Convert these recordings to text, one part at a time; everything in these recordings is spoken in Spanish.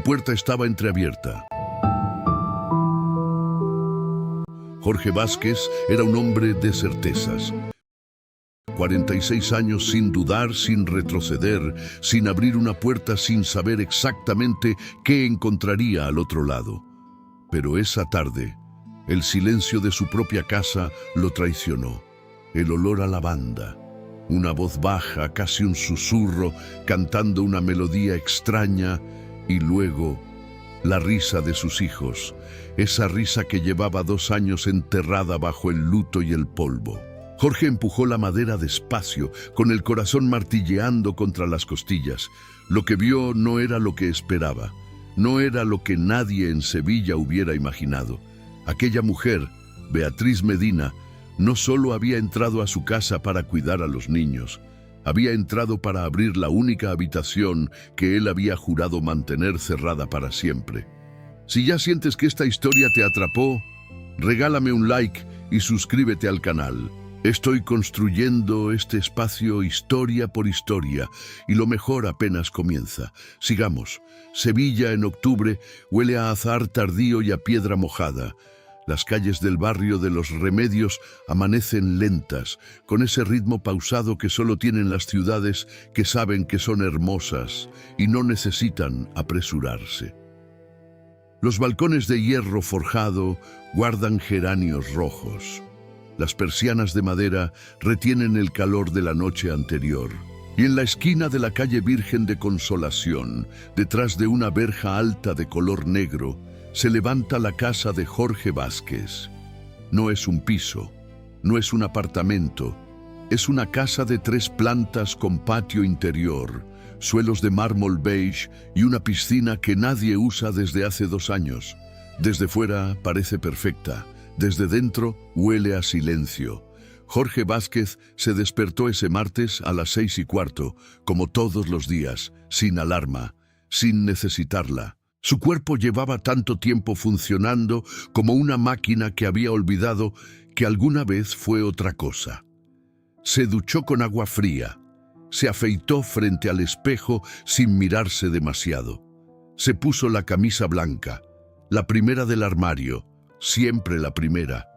puerta estaba entreabierta. Jorge Vázquez era un hombre de certezas. 46 años sin dudar, sin retroceder, sin abrir una puerta, sin saber exactamente qué encontraría al otro lado. Pero esa tarde, el silencio de su propia casa lo traicionó. El olor a lavanda, una voz baja, casi un susurro, cantando una melodía extraña, y luego la risa de sus hijos, esa risa que llevaba 2 años enterrada bajo el luto y el polvo. Jorge empujó la madera despacio, con el corazón martilleando contra las costillas. Lo que vio no era lo que esperaba, no era lo que nadie en Sevilla hubiera imaginado. Aquella mujer, Beatriz Medina, no solo había entrado a su casa para cuidar a los niños, había entrado para abrir la única habitación que él había jurado mantener cerrada para siempre. Si ya sientes que esta historia te atrapó, regálame un like y suscríbete al canal. Estoy construyendo este espacio historia por historia y lo mejor apenas comienza. Sigamos. Sevilla en octubre huele a azahar tardío y a piedra mojada. Las calles del barrio de Los Remedios amanecen lentas, con ese ritmo pausado que solo tienen las ciudades que saben que son hermosas y no necesitan apresurarse. Los balcones de hierro forjado guardan geranios rojos. Las persianas de madera retienen el calor de la noche anterior. Y en la esquina de la calle Virgen de Consolación, detrás de una verja alta de color negro, se levanta la casa de Jorge Vázquez. No es un piso, no es un apartamento, es una casa de 3 plantas con patio interior, suelos de mármol beige y una piscina que nadie usa desde hace 2 años. Desde fuera parece perfecta, desde dentro huele a silencio. Jorge Vázquez se despertó ese martes a las 6:15, como todos los días, sin alarma, sin necesitarla. Su cuerpo llevaba tanto tiempo funcionando como una máquina que había olvidado que alguna vez fue otra cosa. Se duchó con agua fría, se afeitó frente al espejo sin mirarse demasiado. Se puso la camisa blanca, la primera del armario, siempre la primera,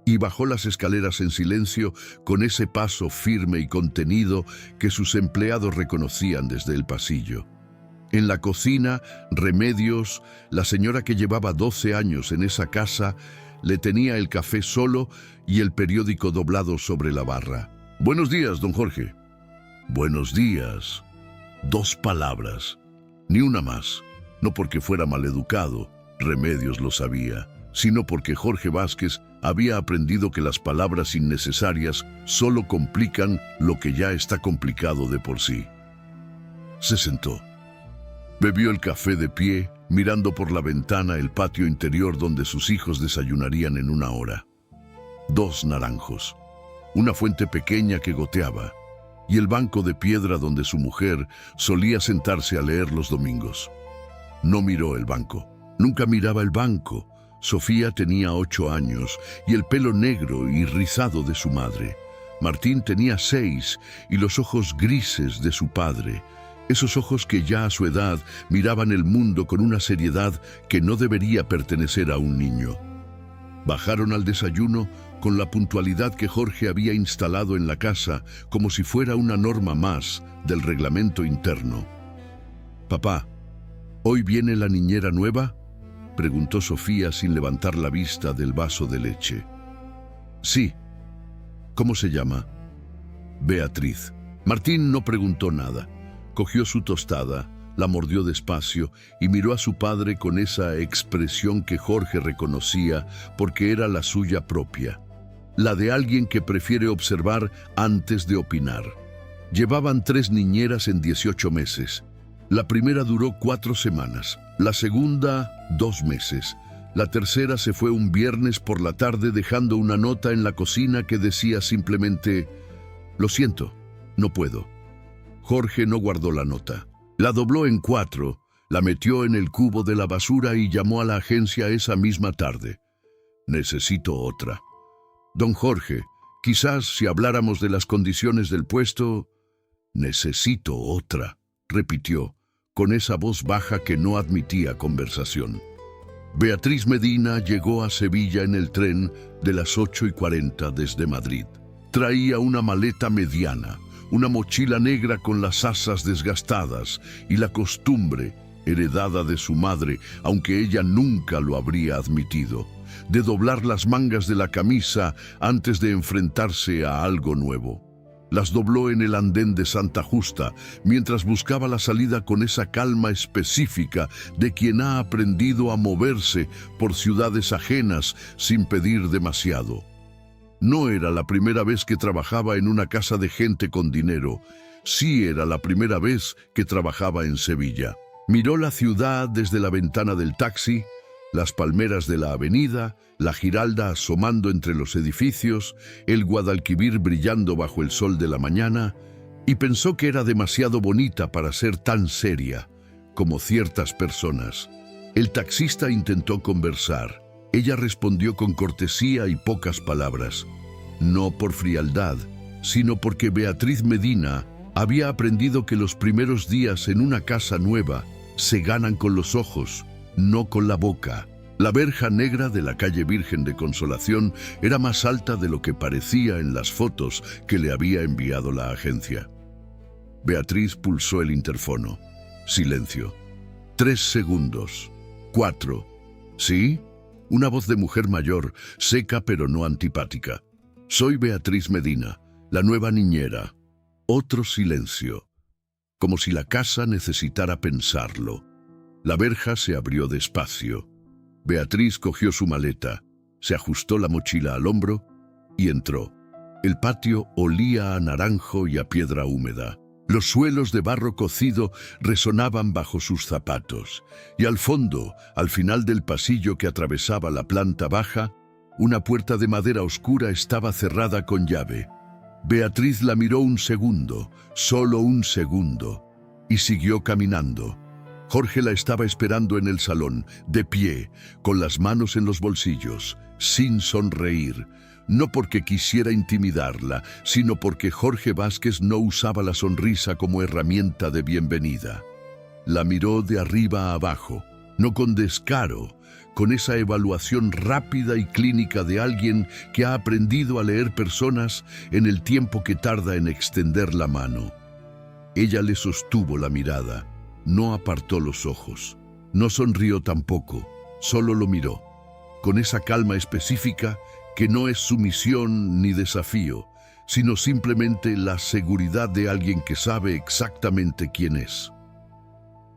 y bajó las escaleras en silencio con ese paso firme y contenido que sus empleados reconocían desde el pasillo. En la cocina, Remedios, la señora que llevaba 12 años en esa casa, le tenía el café solo y el periódico doblado sobre la barra. «Buenos días, don Jorge». «Buenos días». 2 palabras, ni una más. No porque fuera maleducado, Remedios lo sabía, sino porque Jorge Vázquez había aprendido que las palabras innecesarias solo complican lo que ya está complicado de por sí. Se sentó. Bebió el café de pie, mirando por la ventana el patio interior donde sus hijos desayunarían en 1 hora. 2 naranjos, una fuente pequeña que goteaba, y el banco de piedra donde su mujer solía sentarse a leer los domingos. No miró el banco, nunca miraba el banco. Sofía tenía 8 años y el pelo negro y rizado de su madre. Martín tenía 6 y los ojos grises de su padre. Esos ojos que ya a su edad miraban el mundo con una seriedad que no debería pertenecer a un niño. Bajaron al desayuno con la puntualidad que Jorge había instalado en la casa, como si fuera una norma más del reglamento interno. «Papá, ¿hoy viene la niñera nueva?», preguntó Sofía sin levantar la vista del vaso de leche. «Sí». «¿Cómo se llama?». «Beatriz». Martín no preguntó nada. Cogió su tostada, la mordió despacio y miró a su padre con esa expresión que Jorge reconocía porque era la suya propia, la de alguien que prefiere observar antes de opinar. Llevaban 3 niñeras en 18 meses. La primera duró 4 semanas, la segunda 2 meses. La tercera se fue un viernes por la tarde dejando una nota en la cocina que decía simplemente: «Lo siento, no puedo». Jorge no guardó la nota. La dobló en 4, la metió en el cubo de la basura y llamó a la agencia esa misma tarde. «Necesito otra». «Don Jorge, quizás si habláramos de las condiciones del puesto». «Necesito otra», repitió, con esa voz baja que no admitía conversación. Beatriz Medina llegó a Sevilla en el tren de las 8:40 desde Madrid. Traía una maleta mediana, una mochila negra con las asas desgastadas y la costumbre, heredada de su madre, aunque ella nunca lo habría admitido, de doblar las mangas de la camisa antes de enfrentarse a algo nuevo. Las dobló en el andén de Santa Justa, mientras buscaba la salida con esa calma específica de quien ha aprendido a moverse por ciudades ajenas sin pedir demasiado. No era la primera vez que trabajaba en una casa de gente con dinero, sí era la primera vez que trabajaba en Sevilla. Miró la ciudad desde la ventana del taxi, las palmeras de la avenida, la Giralda asomando entre los edificios, el Guadalquivir brillando bajo el sol de la mañana, y pensó que era demasiado bonita para ser tan seria, como ciertas personas. El taxista intentó conversar. Ella respondió con cortesía y pocas palabras, no por frialdad, sino porque Beatriz Medina había aprendido que los primeros días en una casa nueva se ganan con los ojos, no con la boca. La verja negra de la calle Virgen de Consolación era más alta de lo que parecía en las fotos que le había enviado la agencia. Beatriz pulsó el interfono. Silencio. 3 segundos. 4. ¿Sí? Una voz de mujer mayor, seca pero no antipática. Soy Beatriz Medina, la nueva niñera. Otro silencio. Como si la casa necesitara pensarlo. La verja se abrió despacio. Beatriz cogió su maleta, se ajustó la mochila al hombro y entró. El patio olía a naranjo y a piedra húmeda. Los suelos de barro cocido resonaban bajo sus zapatos, y al fondo, al final del pasillo que atravesaba la planta baja, una puerta de madera oscura estaba cerrada con llave. Beatriz la miró un segundo, solo un segundo, y siguió caminando. Jorge la estaba esperando en el salón, de pie, con las manos en los bolsillos, sin sonreír. No porque quisiera intimidarla, sino porque Jorge Vázquez no usaba la sonrisa como herramienta de bienvenida. La miró de arriba a abajo, no con descaro, con esa evaluación rápida y clínica de alguien que ha aprendido a leer personas en el tiempo que tarda en extender la mano. Ella le sostuvo la mirada, no apartó los ojos, no sonrió tampoco, solo lo miró, con esa calma específica que no es sumisión ni desafío, sino simplemente la seguridad de alguien que sabe exactamente quién es.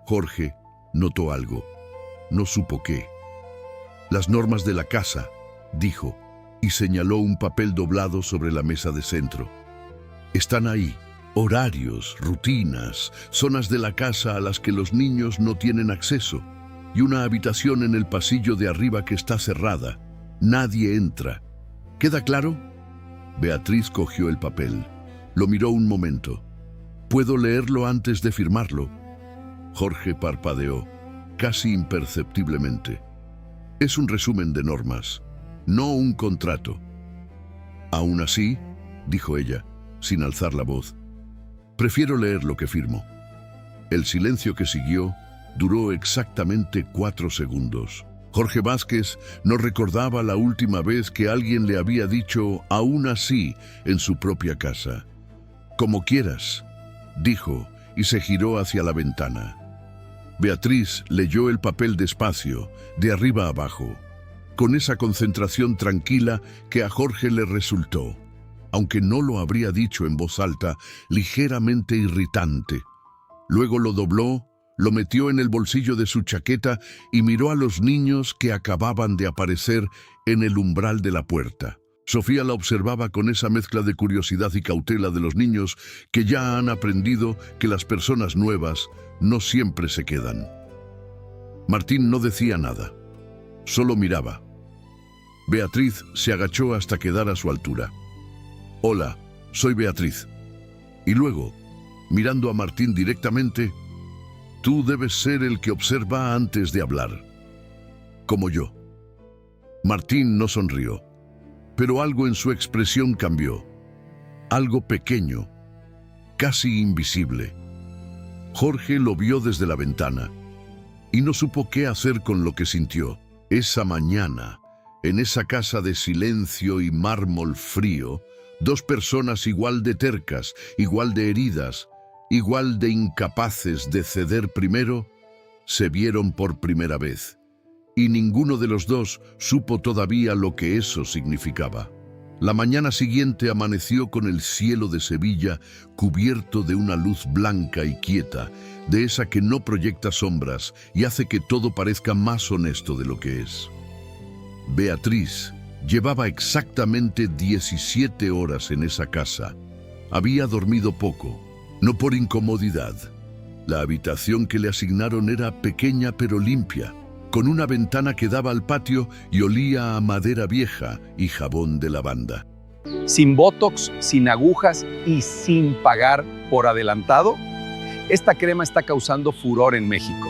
Jorge notó algo, no supo qué. Las normas de la casa, dijo, y señaló un papel doblado sobre la mesa de centro. Están ahí, horarios, rutinas, zonas de la casa a las que los niños no tienen acceso, y una habitación en el pasillo de arriba que está cerrada. Nadie entra. ¿Queda claro? Beatriz cogió el papel. Lo miró un momento. ¿Puedo leerlo antes de firmarlo? Jorge parpadeó, casi imperceptiblemente. Es un resumen de normas, no un contrato. Aún así, dijo ella, sin alzar la voz, prefiero leer lo que firmo. El silencio que siguió duró exactamente 4 segundos. Jorge Vázquez no recordaba la última vez que alguien le había dicho aún así en su propia casa. Como quieras, dijo y se giró hacia la ventana. Beatriz leyó el papel despacio, de arriba a abajo, con esa concentración tranquila que a Jorge le resultó, aunque no lo habría dicho en voz alta, ligeramente irritante. Luego lo dobló, lo metió en el bolsillo de su chaqueta y miró a los niños que acababan de aparecer en el umbral de la puerta. Sofía la observaba con esa mezcla de curiosidad y cautela de los niños que ya han aprendido que las personas nuevas no siempre se quedan. Martín no decía nada, solo miraba. Beatriz se agachó hasta quedar a su altura. Hola, soy Beatriz. Y luego, mirando a Martín directamente, tú debes ser el que observa antes de hablar. Como yo. Martín no sonrió, pero algo en su expresión cambió. Algo pequeño, casi invisible. Jorge lo vio desde la ventana y no supo qué hacer con lo que sintió. Esa mañana, en esa casa de silencio y mármol frío, dos personas igual de tercas, igual de heridas, igual de incapaces de ceder primero, se vieron por primera vez. Y ninguno de los dos supo todavía lo que eso significaba. La mañana siguiente amaneció con el cielo de Sevilla cubierto de una luz blanca y quieta, de esa que no proyecta sombras y hace que todo parezca más honesto de lo que es. Beatriz llevaba exactamente 17 horas en esa casa. Había dormido poco, no por incomodidad. La habitación que le asignaron era pequeña pero limpia, con una ventana que daba al patio y olía a madera vieja y jabón de lavanda. Sin botox, sin agujas y sin pagar por adelantado, esta crema está causando furor en México.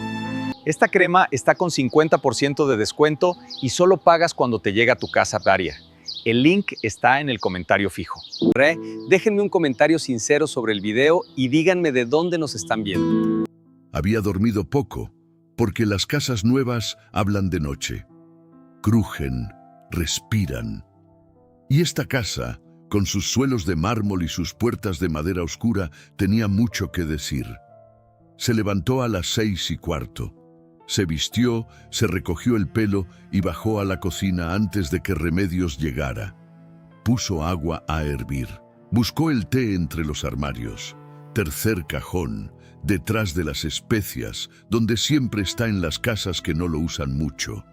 Esta crema está con 50% de descuento y solo pagas cuando te llega a tu casa diaria. El link está en el comentario fijo. Déjenme un comentario sincero sobre el video y díganme de dónde nos están viendo. Había dormido poco, porque las casas nuevas hablan de noche. Crujen, respiran. Y esta casa, con sus suelos de mármol y sus puertas de madera oscura, tenía mucho que decir. Se levantó a las 6:15. Se vistió, se recogió el pelo y bajó a la cocina antes de que Remedios llegara. Puso agua a hervir. Buscó el té entre los armarios. Tercer cajón, detrás de las especias, donde siempre está en las casas que no lo usan mucho.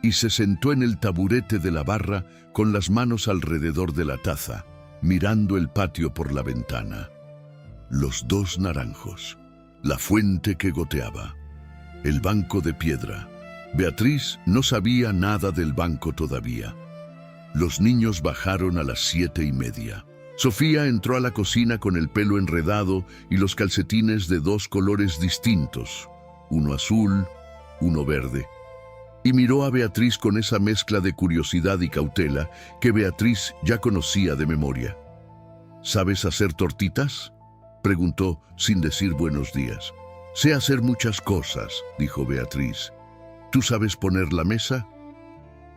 Y se sentó en el taburete de la barra con las manos alrededor de la taza, mirando el patio por la ventana. Los dos naranjos, la fuente que goteaba, el banco de piedra. Beatriz no sabía nada del banco todavía. Los niños bajaron a las 7:30. Sofía entró a la cocina con el pelo enredado y los calcetines de dos colores distintos, uno azul, uno verde. Y miró a Beatriz con esa mezcla de curiosidad y cautela que Beatriz ya conocía de memoria. ¿Sabes hacer tortitas?, preguntó sin decir buenos días. Sé hacer muchas cosas, dijo Beatriz. ¿Tú sabes poner la mesa?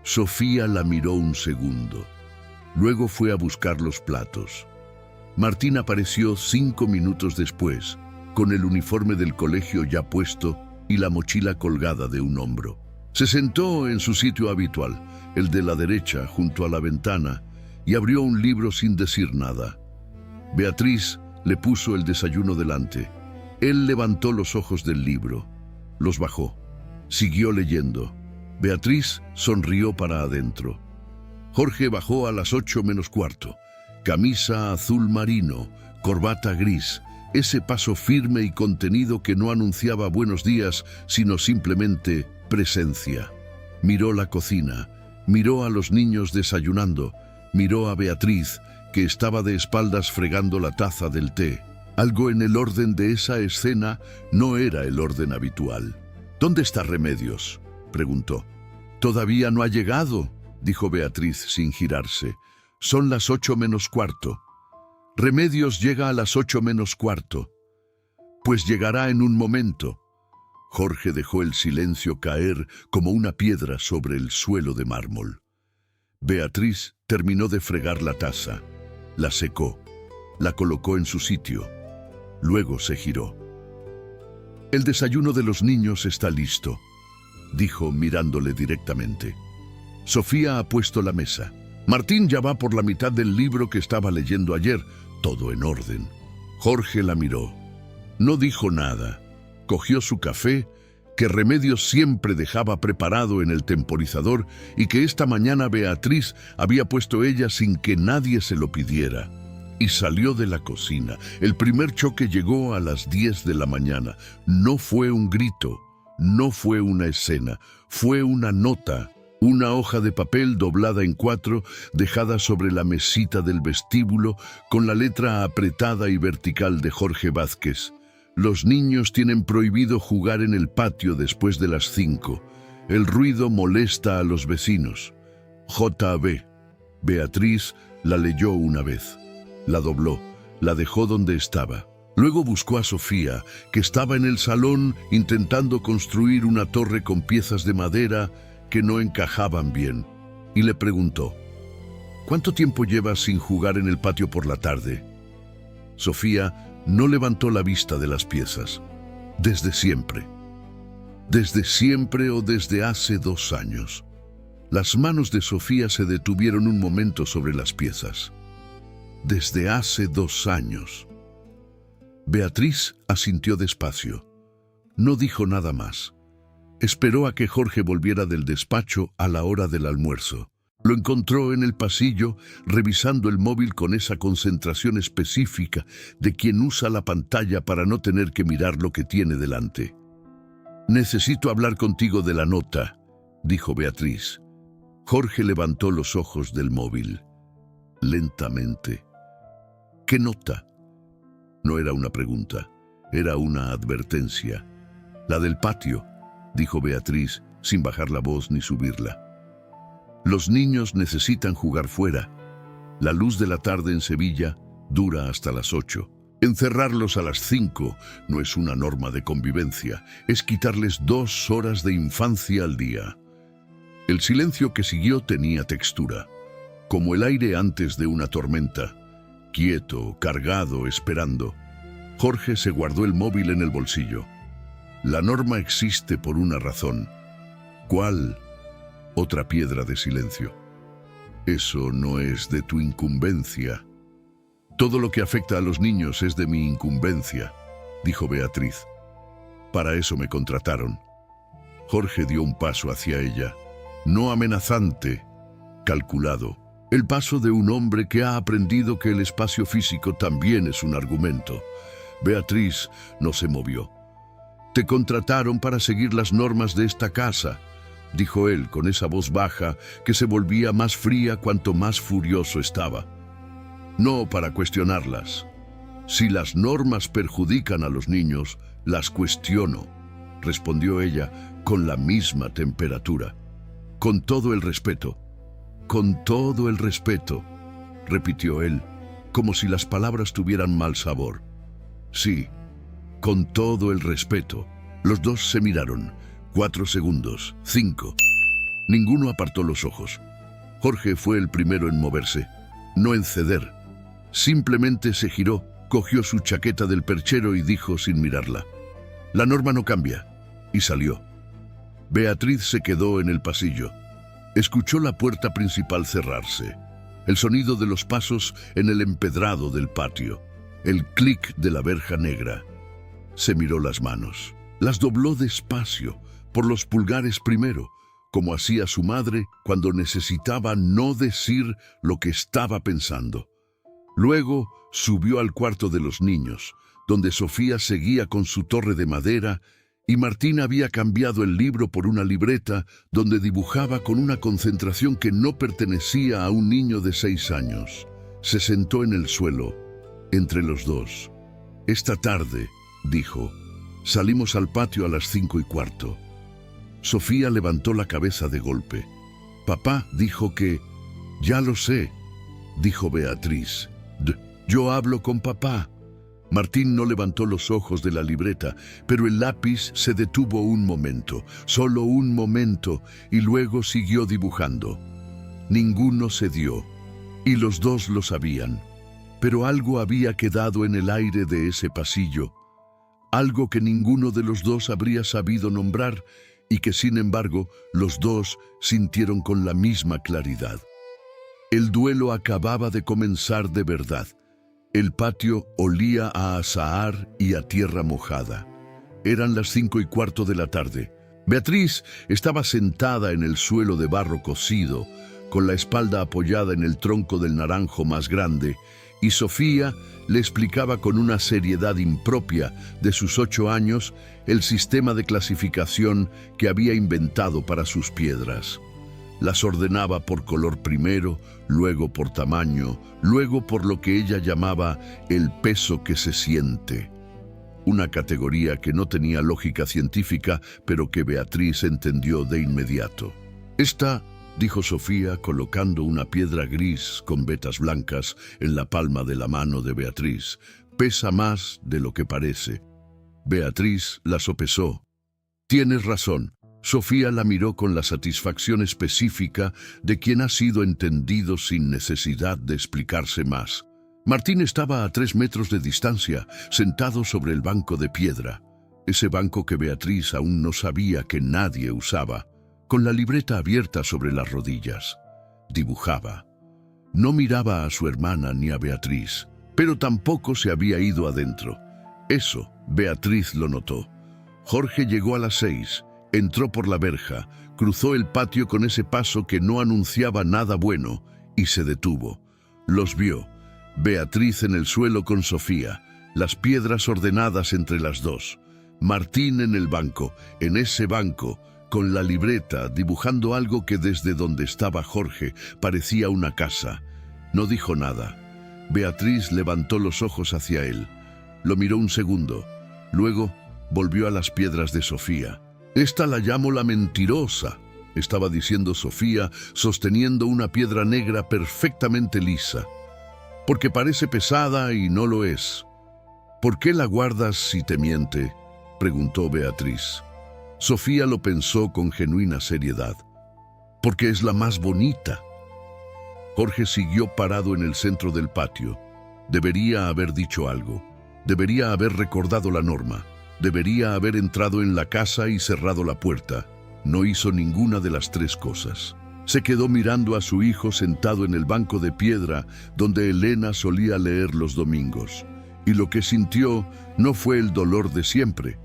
Sofía la miró un segundo. Luego fue a buscar los platos. Martín apareció 5 minutos después, con el uniforme del colegio ya puesto y la mochila colgada de un hombro. Se sentó en su sitio habitual, el de la derecha, junto a la ventana, y abrió un libro sin decir nada. Beatriz le puso el desayuno delante. Él levantó los ojos del libro, los bajó, siguió leyendo. Beatriz sonrió para adentro. Jorge bajó a las 8:15. Camisa azul marino, corbata gris, ese paso firme y contenido que no anunciaba buenos días, sino simplemente presencia. Miró la cocina, miró a los niños desayunando, miró a Beatriz, que estaba de espaldas fregando la taza del té. Algo en el orden de esa escena no era el orden habitual. ¿Dónde está Remedios?, preguntó. Todavía no ha llegado, dijo Beatriz sin girarse. Son las 8:15. Remedios llega a las 8:15. Pues llegará en un momento. Jorge dejó el silencio caer como una piedra sobre el suelo de mármol. Beatriz terminó de fregar la taza, la secó, la colocó en su sitio. Luego se giró. El desayuno de los niños está listo, dijo mirándole directamente. Sofía ha puesto la mesa. Martín ya va por la mitad del libro que estaba leyendo ayer, todo en orden. Jorge la miró. No dijo nada. Cogió su café, que Remedios siempre dejaba preparado en el temporizador y que esta mañana Beatriz había puesto ella sin que nadie se lo pidiera. Y salió de la cocina. El primer choque llegó a las 10 de la mañana. No fue un grito, no fue una escena, fue una nota. Una hoja de papel doblada en 4, dejada sobre la mesita del vestíbulo, con la letra apretada y vertical de Jorge Vázquez. Los niños tienen prohibido jugar en el patio después de las 5. El ruido molesta a los vecinos. J.B. Beatriz la leyó una vez. La dobló, la dejó donde estaba. Luego buscó a Sofía, que estaba en el salón intentando construir una torre con piezas de madera que no encajaban bien, y le preguntó: «¿Cuánto tiempo llevas sin jugar en el patio por la tarde?». Sofía no levantó la vista de las piezas. «Desde siempre». «¿Desde siempre o desde hace 2 años?» Las manos de Sofía se detuvieron un momento sobre las piezas. «Desde hace 2 años». Beatriz asintió despacio. No dijo nada más. Esperó a que Jorge volviera del despacho a la hora del almuerzo. Lo encontró en el pasillo, revisando el móvil con esa concentración específica de quien usa la pantalla para no tener que mirar lo que tiene delante. «Necesito hablar contigo de la nota», dijo Beatriz. Jorge levantó los ojos del móvil. Lentamente. «¿Qué nota?». No era una pregunta, era una advertencia. «La del patio», dijo Beatriz, sin bajar la voz ni subirla. «Los niños necesitan jugar fuera. La luz de la tarde en Sevilla dura hasta las 8. Encerrarlos a las 5 no es una norma de convivencia, es quitarles 2 horas de infancia al día». El silencio que siguió tenía textura, como el aire antes de una tormenta. Quieto, cargado, esperando. Jorge se guardó el móvil en el bolsillo. La norma existe por una razón. ¿Cuál? Otra piedra de silencio. Eso no es de tu incumbencia. Todo lo que afecta a los niños es de mi incumbencia, dijo Beatriz. Para eso me contrataron. Jorge dio un paso hacia ella, no amenazante, calculado. El paso de un hombre que ha aprendido que el espacio físico también es un argumento. Beatriz no se movió. «Te contrataron para seguir las normas de esta casa», dijo él con esa voz baja que se volvía más fría cuanto más furioso estaba. «No para cuestionarlas. Si las normas perjudican a los niños, las cuestiono», respondió ella con la misma temperatura. «Con todo el respeto». «Con todo el respeto», repitió él, como si las palabras tuvieran mal sabor. «Sí, con todo el respeto». Los dos se miraron. 4 segundos, 5. Ninguno apartó los ojos. Jorge fue el primero en moverse, no en ceder. Simplemente se giró, cogió su chaqueta del perchero y dijo sin mirarla: «La norma no cambia», y salió. Beatriz se quedó en el pasillo. Escuchó la puerta principal cerrarse, el sonido de los pasos en el empedrado del patio, el clic de la verja negra. Se miró las manos, las dobló despacio, por los pulgares primero, como hacía su madre cuando necesitaba no decir lo que estaba pensando. Luego subió al cuarto de los niños, donde Sofía seguía con su torre de madera y Martín había cambiado el libro por una libreta donde dibujaba con una concentración que no pertenecía a un niño de 6 años. Se sentó en el suelo, entre los dos. «Esta tarde», dijo, «salimos al patio a las 5:15». Sofía levantó la cabeza de golpe. «Papá dijo que...». «Ya lo sé», dijo Beatriz. «Yo hablo con papá». Martín no levantó los ojos de la libreta, pero el lápiz se detuvo un momento, solo un momento, y luego siguió dibujando. Ninguno cedió, y los dos lo sabían, pero algo había quedado en el aire de ese pasillo, algo que ninguno de los dos habría sabido nombrar y que, sin embargo, los dos sintieron con la misma claridad. El duelo acababa de comenzar de verdad. El patio olía a azahar y a tierra mojada. Eran las 5:15 de la tarde. Beatriz estaba sentada en el suelo de barro cocido, con la espalda apoyada en el tronco del naranjo más grande, y Sofía le explicaba con una seriedad impropia de sus 8 años el sistema de clasificación que había inventado para sus piedras. Las ordenaba por color primero, luego por tamaño, luego por lo que ella llamaba el peso que se siente. Una categoría que no tenía lógica científica, pero que Beatriz entendió de inmediato. «Esta», dijo Sofía, colocando una piedra gris con vetas blancas en la palma de la mano de Beatriz, pesa más de lo que parece. Beatriz la sopesó. Tienes razón. Sofía la miró con la satisfacción específica de quien ha sido entendido sin necesidad de explicarse más. Martín estaba a 3 metros de distancia, sentado sobre el banco de piedra. Ese banco que Beatriz aún no sabía que nadie usaba, con la libreta abierta sobre las rodillas. Dibujaba. No miraba a su hermana ni a Beatriz, pero tampoco se había ido adentro. Eso, Beatriz lo notó. Jorge llegó a las 6, entró por la verja, cruzó el patio con ese paso que no anunciaba nada bueno y se detuvo. Los vio. Beatriz en el suelo con Sofía, las piedras ordenadas entre las dos. Martín en el banco, en ese banco, con la libreta, dibujando algo que desde donde estaba Jorge parecía una casa. No dijo nada. Beatriz levantó los ojos hacia él. Lo miró un segundo. Luego volvió a las piedras de Sofía. «Esta la llamo la mentirosa», estaba diciendo Sofía, sosteniendo una piedra negra perfectamente lisa. «Porque parece pesada y no lo es». «¿Por qué la guardas si te miente?», preguntó Beatriz. Sofía lo pensó con genuina seriedad. «Porque es la más bonita». Jorge siguió parado en el centro del patio. Debería haber dicho algo. Debería haber recordado la norma. Debería haber entrado en la casa y cerrado la puerta. No hizo ninguna de las 3 cosas. Se quedó mirando a su hijo sentado en el banco de piedra donde Elena solía leer los domingos. Y lo que sintió no fue el dolor de siempre.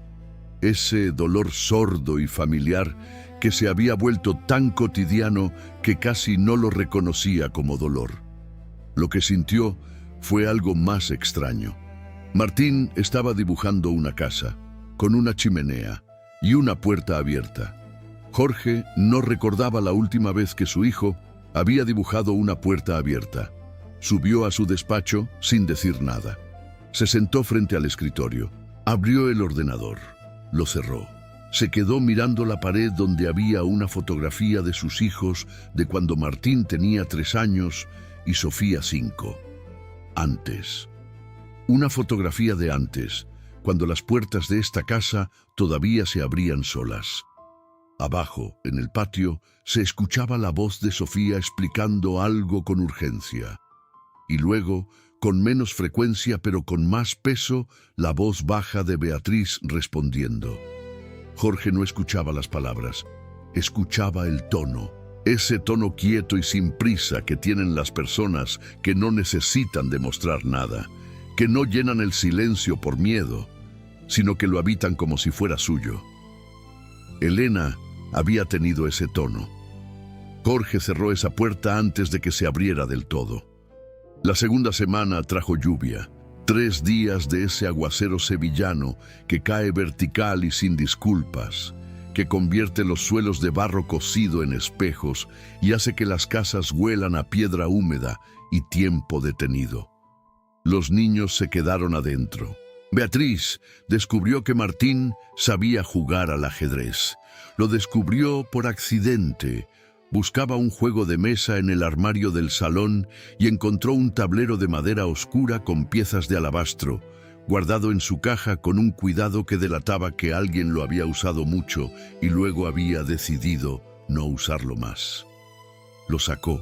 Ese dolor sordo y familiar que se había vuelto tan cotidiano que casi no lo reconocía como dolor. Lo que sintió fue algo más extraño. Martín estaba dibujando una casa, con una chimenea y una puerta abierta. Jorge no recordaba la última vez que su hijo había dibujado una puerta abierta. Subió a su despacho sin decir nada. Se sentó frente al escritorio. Abrió el ordenador. Lo cerró. Se quedó mirando la pared donde había una fotografía de sus hijos de cuando Martín tenía 3 años y Sofía 5. Antes. Una fotografía de antes, cuando las puertas de esta casa todavía se abrían solas. Abajo, en el patio, se escuchaba la voz de Sofía explicando algo con urgencia. Y luego, con menos frecuencia pero con más peso, la voz baja de Beatriz respondiendo. Jorge no escuchaba las palabras, escuchaba el tono. Ese tono quieto y sin prisa que tienen las personas que no necesitan demostrar nada, que no llenan el silencio por miedo, sino que lo habitan como si fuera suyo. Elena había tenido ese tono. Jorge cerró esa puerta antes de que se abriera del todo. La segunda semana trajo lluvia, 3 días de ese aguacero sevillano que cae vertical y sin disculpas, que convierte los suelos de barro cocido en espejos y hace que las casas huelan a piedra húmeda y tiempo detenido. Los niños se quedaron adentro. Beatriz descubrió que Martín sabía jugar al ajedrez. Lo descubrió por accidente. Buscaba un juego de mesa en el armario del salón y encontró un tablero de madera oscura con piezas de alabastro, guardado en su caja con un cuidado que delataba que alguien lo había usado mucho y luego había decidido no usarlo más. Lo sacó.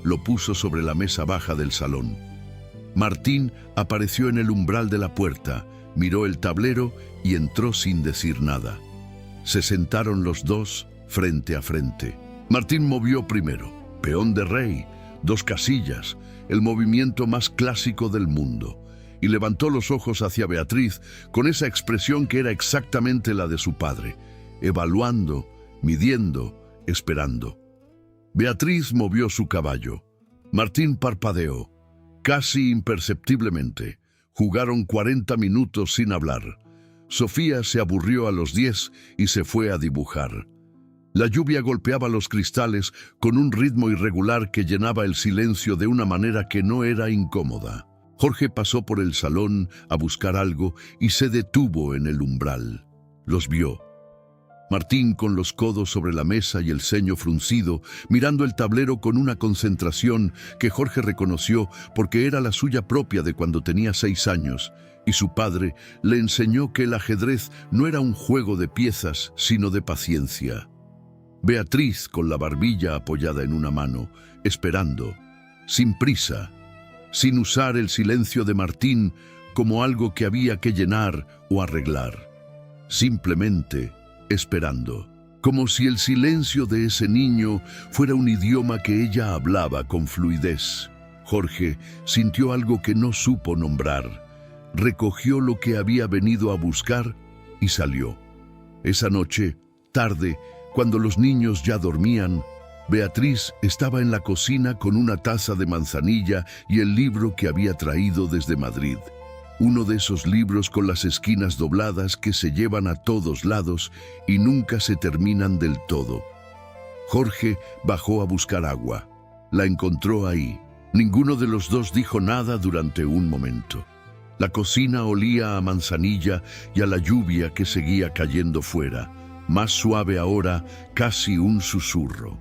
Lo puso sobre la mesa baja del salón. Martín apareció en el umbral de la puerta, miró el tablero y entró sin decir nada. Se sentaron los dos frente a frente. Martín movió primero, peón de rey, 2 casillas, el movimiento más clásico del mundo, y levantó los ojos hacia Beatriz con esa expresión que era exactamente la de su padre, evaluando, midiendo, esperando. Beatriz movió su caballo. Martín parpadeó. Casi imperceptiblemente, jugaron 40 minutos sin hablar. Sofía se aburrió a los 10 y se fue a dibujar. La lluvia golpeaba los cristales con un ritmo irregular que llenaba el silencio de una manera que no era incómoda. Jorge pasó por el salón a buscar algo y se detuvo en el umbral. Los vio. Martín, con los codos sobre la mesa y el ceño fruncido, mirando el tablero con una concentración que Jorge reconoció porque era la suya propia de cuando tenía 6 años, y su padre le enseñó que el ajedrez no era un juego de piezas, sino de paciencia. Beatriz, con la barbilla apoyada en una mano, esperando, sin prisa, sin usar el silencio de Martín como algo que había que llenar o arreglar. Simplemente esperando, como si el silencio de ese niño fuera un idioma que ella hablaba con fluidez. Jorge sintió algo que no supo nombrar, recogió lo que había venido a buscar y salió. Esa noche, tarde, cuando los niños ya dormían, Beatriz estaba en la cocina con una taza de manzanilla y el libro que había traído desde Madrid. Uno de esos libros con las esquinas dobladas que se llevan a todos lados y nunca se terminan del todo. Jorge bajó a buscar agua. La encontró ahí. Ninguno de los dos dijo nada durante un momento. La cocina olía a manzanilla y a la lluvia que seguía cayendo fuera, más suave ahora, casi un susurro.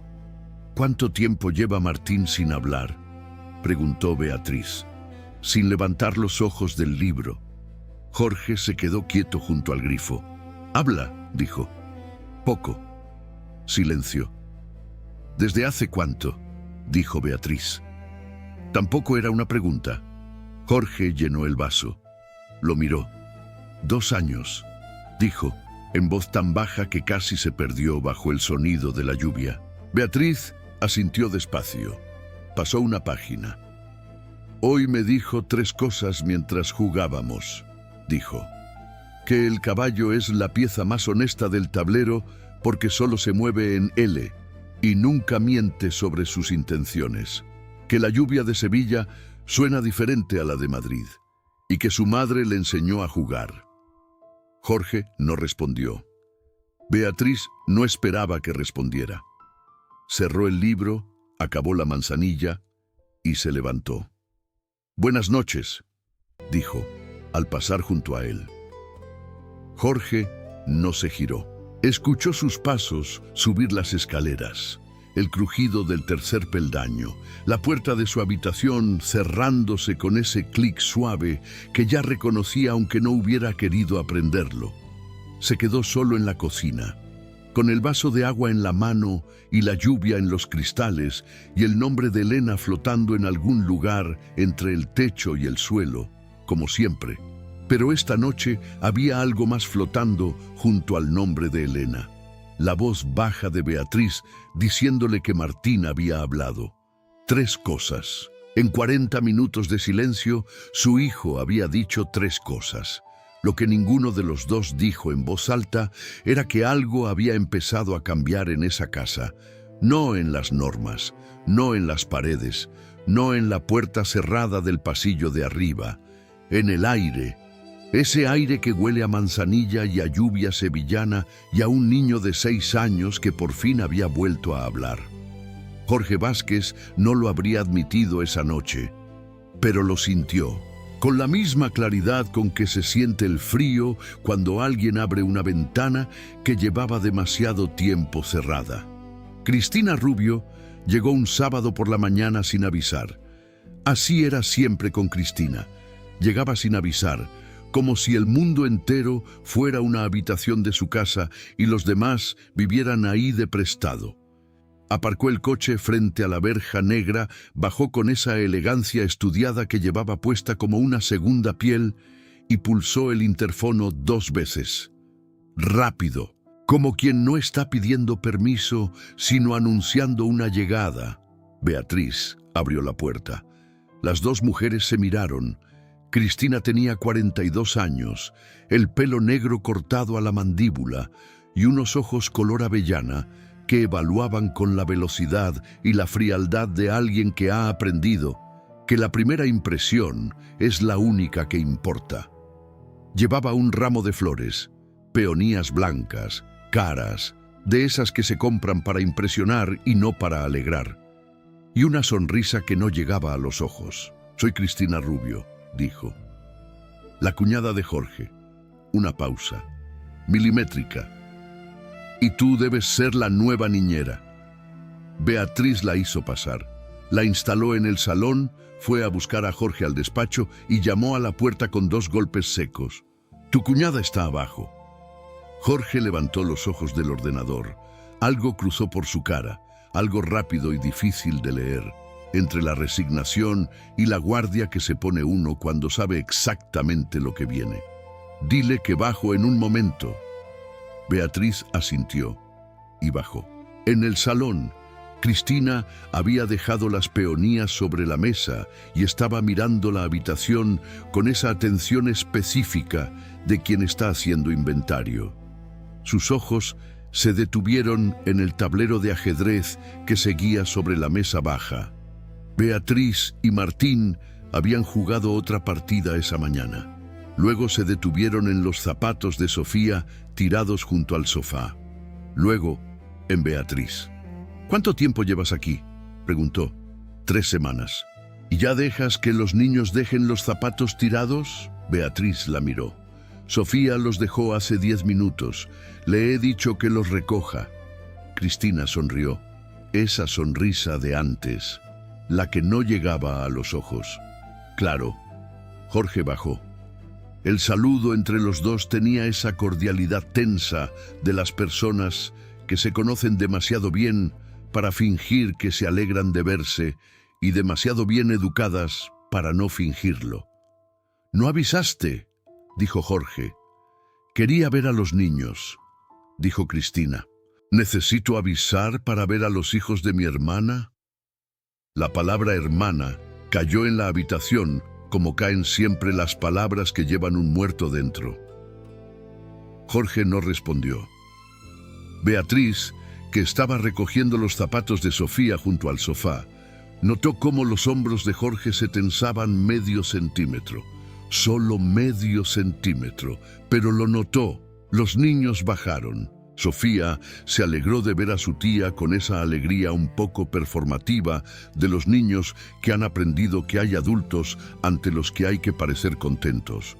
¿Cuánto tiempo lleva Martín sin hablar?, preguntó Beatriz, sin levantar los ojos del libro. Jorge se quedó quieto junto al grifo. «Habla», dijo. «Poco». Silencio. «¿Desde hace cuánto?», dijo Beatriz. Tampoco era una pregunta. Jorge llenó el vaso. Lo miró. «2 años», dijo, en voz tan baja que casi se perdió bajo el sonido de la lluvia. Beatriz asintió despacio. Pasó una página. «Hoy me dijo 3 cosas mientras jugábamos», dijo. «Que el caballo es la pieza más honesta del tablero porque solo se mueve en L y nunca miente sobre sus intenciones. Que la lluvia de Sevilla suena diferente a la de Madrid y que su madre le enseñó a jugar». Jorge no respondió. Beatriz no esperaba que respondiera. Cerró el libro, acabó la manzanilla y se levantó. «Buenas noches», dijo, al pasar junto a él. Jorge no se giró. Escuchó sus pasos subir las escaleras, el crujido del tercer peldaño, la puerta de su habitación cerrándose con ese clic suave que ya reconocía aunque no hubiera querido aprenderlo. Se quedó solo en la cocina, con el vaso de agua en la mano y la lluvia en los cristales y el nombre de Elena flotando en algún lugar entre el techo y el suelo, como siempre. Pero esta noche había algo más flotando junto al nombre de Elena. La voz baja de Beatriz diciéndole que Martín había hablado. 3 cosas. En 40 minutos de silencio, su hijo había dicho 3 cosas. Lo que ninguno de los dos dijo en voz alta era que algo había empezado a cambiar en esa casa. No en las normas, no en las paredes, no en la puerta cerrada del pasillo de arriba. En el aire. Ese aire que huele a manzanilla y a lluvia sevillana y a un niño de 6 años que por fin había vuelto a hablar. Jorge Vázquez no lo habría admitido esa noche, pero lo sintió, con la misma claridad con que se siente el frío cuando alguien abre una ventana que llevaba demasiado tiempo cerrada. Cristina Rubio llegó un sábado por la mañana sin avisar. Así era siempre con Cristina. Llegaba sin avisar, como si el mundo entero fuera una habitación de su casa y los demás vivieran ahí de prestado. Aparcó el coche frente a la verja negra, bajó con esa elegancia estudiada que llevaba puesta como una segunda piel y pulsó el interfono 2 veces. Rápido, como quien no está pidiendo permiso, sino anunciando una llegada. Beatriz abrió la puerta. Las 2 mujeres se miraron. Cristina tenía 42 años, el pelo negro cortado a la mandíbula y unos ojos color avellana que evaluaban con la velocidad y la frialdad de alguien que ha aprendido que la primera impresión es la única que importa. Llevaba un ramo de flores, peonías blancas, caras, de esas que se compran para impresionar y no para alegrar, y una sonrisa que no llegaba a los ojos. «Soy Cristina Rubio», dijo. La cuñada de Jorge. Una pausa. Milimétrica. y tú debes ser la nueva niñera. Beatriz la hizo pasar. La instaló en el salón, fue a buscar a Jorge al despacho y llamó a la puerta con 2 golpes secos. Tu cuñada está abajo. Jorge levantó los ojos del ordenador. Algo cruzó por su cara, algo rápido y difícil de leer, entre la resignación y la guardia que se pone uno cuando sabe exactamente lo que viene. Dile que bajo en un momento. Beatriz asintió y bajó. En el salón, Cristina había dejado las peonías sobre la mesa y estaba mirando la habitación con esa atención específica de quien está haciendo inventario. Sus ojos se detuvieron en el tablero de ajedrez que seguía sobre la mesa baja. Beatriz y Martín habían jugado otra partida esa mañana. Luego se detuvieron en los zapatos de Sofía tirados junto al sofá. Luego, en Beatriz. ¿Cuánto tiempo llevas aquí?, preguntó. 3 semanas. ¿Y ya dejas que los niños dejen los zapatos tirados? Beatriz la miró. Sofía los dejó hace 10 minutos. Le he dicho que los recoja. Cristina sonrió. Esa sonrisa de antes, la que no llegaba a los ojos. Claro. Jorge bajó. El saludo entre los dos tenía esa cordialidad tensa de las personas que se conocen demasiado bien para fingir que se alegran de verse y demasiado bien educadas para no fingirlo. «¿No avisaste?», dijo Jorge. «Quería ver a los niños», dijo Cristina. «¿Necesito avisar para ver a los hijos de mi hermana?». La palabra hermana cayó en la habitación como caen siempre las palabras que llevan un muerto dentro. Jorge no respondió. Beatriz, que estaba recogiendo los zapatos de Sofía junto al sofá, notó cómo los hombros de Jorge se tensaban medio centímetro. Solo medio centímetro, pero lo notó. Los niños bajaron. Sofía se alegró de ver a su tía con esa alegría un poco performativa de los niños que han aprendido que hay adultos ante los que hay que parecer contentos.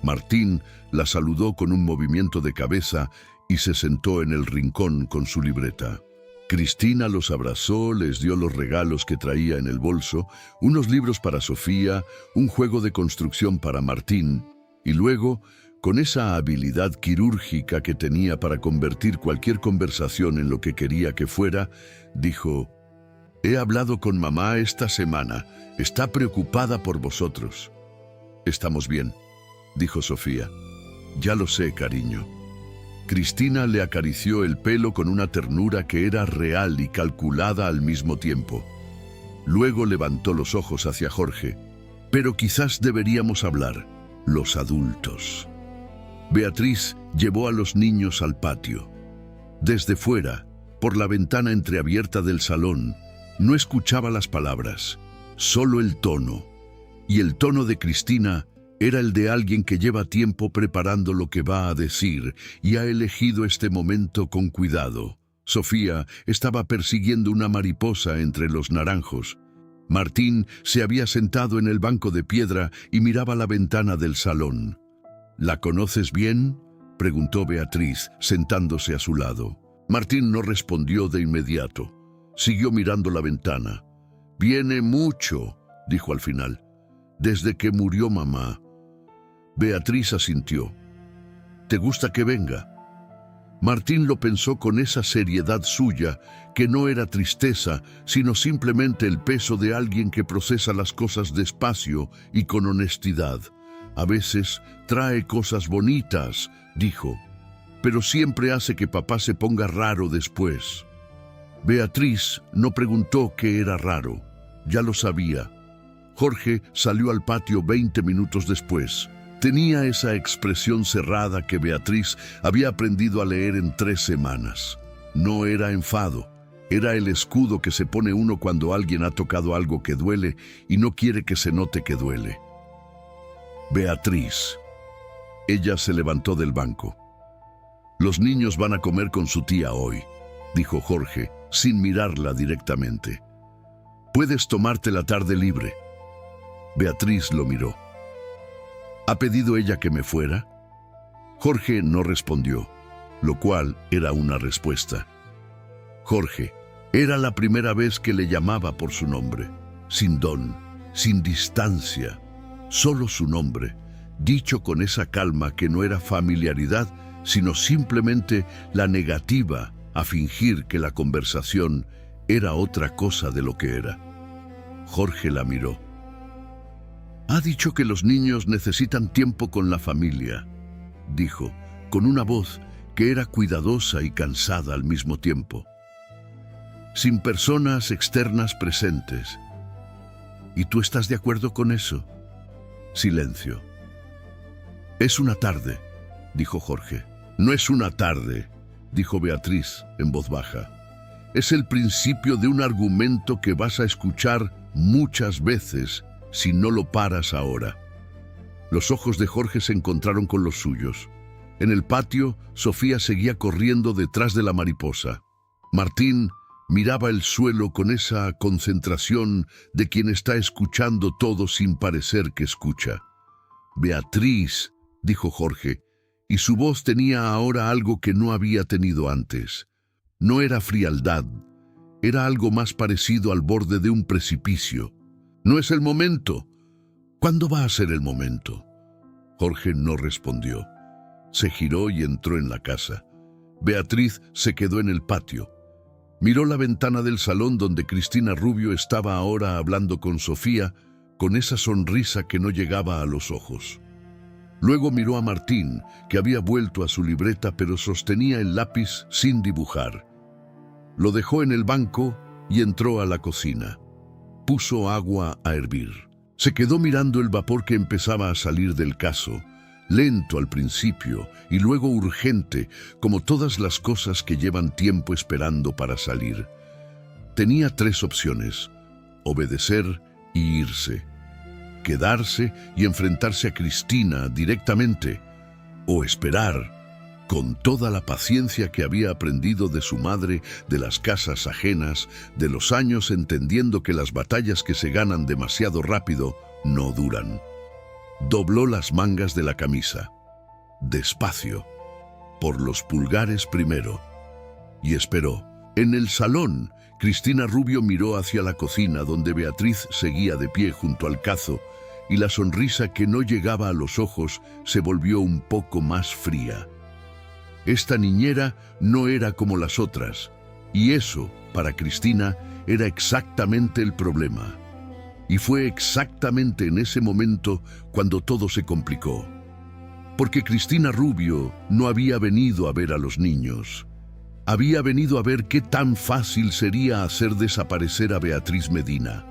Martín la saludó con un movimiento de cabeza y se sentó en el rincón con su libreta. Cristina los abrazó, les dio los regalos que traía en el bolso, unos libros para Sofía, un juego de construcción para Martín, y luego, con esa habilidad quirúrgica que tenía para convertir cualquier conversación en lo que quería que fuera, dijo: «He hablado con mamá esta semana. Está preocupada por vosotros». «Estamos bien», dijo Sofía. «Ya lo sé, cariño». Cristina le acarició el pelo con una ternura que era real y calculada al mismo tiempo. Luego levantó los ojos hacia Jorge. «Pero quizás deberíamos hablar, los adultos». Beatriz llevó a los niños al patio. Desde fuera, por la ventana entreabierta del salón, no escuchaba las palabras, solo el tono. Y el tono de Cristina era el de alguien que lleva tiempo preparando lo que va a decir y ha elegido este momento con cuidado. Sofía estaba persiguiendo una mariposa entre los naranjos. Martín se había sentado en el banco de piedra y miraba la ventana del salón. «¿La conoces bien?», preguntó Beatriz, sentándose a su lado. Martín no respondió de inmediato. Siguió mirando la ventana. «Viene mucho», dijo al final. «Desde que murió mamá». Beatriz asintió. «¿Te gusta que venga?». Martín lo pensó con esa seriedad suya, que no era tristeza, sino simplemente el peso de alguien que procesa las cosas despacio y con honestidad. «A veces trae cosas bonitas», dijo, «pero siempre hace que papá se ponga raro después». Beatriz no preguntó qué era raro, ya lo sabía. Jorge salió al patio 20 minutos después. Tenía esa expresión cerrada que Beatriz había aprendido a leer en 3 semanas. No era enfado, era el escudo que se pone uno cuando alguien ha tocado algo que duele y no quiere que se note que duele. Beatriz. Ella se levantó del banco. «Los niños van a comer con su tía hoy», dijo Jorge, sin mirarla directamente. «Puedes tomarte la tarde libre». Beatriz lo miró. «¿Ha pedido ella que me fuera?». Jorge no respondió. lo cual era una respuesta. Jorge. Era la primera vez que le llamaba por su nombre, sin don, sin distancia, solo su nombre, dicho con esa calma que no era familiaridad, sino simplemente la negativa a fingir que la conversación era otra cosa de lo que era. Jorge la miró. «Ha dicho que los niños necesitan tiempo con la familia», dijo, con una voz que era cuidadosa y cansada al mismo tiempo. «Sin personas externas presentes. ¿Y tú estás de acuerdo con eso?» Silencio. «Es una tarde», dijo Jorge. «No es una tarde», dijo Beatriz en voz baja. «Es el principio de un argumento que vas a escuchar muchas veces si no lo paras ahora». Los ojos de Jorge se encontraron con los suyos. En el patio, Sofía seguía corriendo detrás de la mariposa. Martín miraba el suelo con esa concentración de quien está escuchando todo sin parecer que escucha. «Beatriz», dijo Jorge, y su voz tenía ahora algo que no había tenido antes. No era frialdad, era algo más parecido al borde de un precipicio. «No es el momento». «¿Cuándo va a ser el momento?» Jorge no respondió. Se giró y entró en la casa. Beatriz se quedó en el patio. Miró la ventana del salón donde Cristina Rubio estaba ahora hablando con Sofía, con esa sonrisa que no llegaba a los ojos. Luego miró a Martín, que había vuelto a su libreta pero sostenía el lápiz sin dibujar. Lo dejó en el banco y entró a la cocina. Puso agua a hervir. Se quedó mirando el vapor que empezaba a salir del cazo, lento al principio y luego urgente, como todas las cosas que llevan tiempo esperando para salir. Tenía tres opciones: obedecer y irse, quedarse y enfrentarse a Cristina directamente, o esperar, con toda la paciencia que había aprendido de su madre, de las casas ajenas, de los años entendiendo que las batallas que se ganan demasiado rápido no duran. Dobló las mangas de la camisa, despacio, por los pulgares primero, y esperó. En el salón, Cristina Rubio miró hacia la cocina donde Beatriz seguía de pie junto al cazo, y la sonrisa que no llegaba a los ojos se volvió un poco más fría. Esta niñera no era como las otras, y eso, para Cristina, era exactamente el problema. Y fue exactamente en ese momento cuando todo se complicó. Porque Cristina Rubio no había venido a ver a los niños. Había venido a ver qué tan fácil sería hacer desaparecer a Beatriz Medina.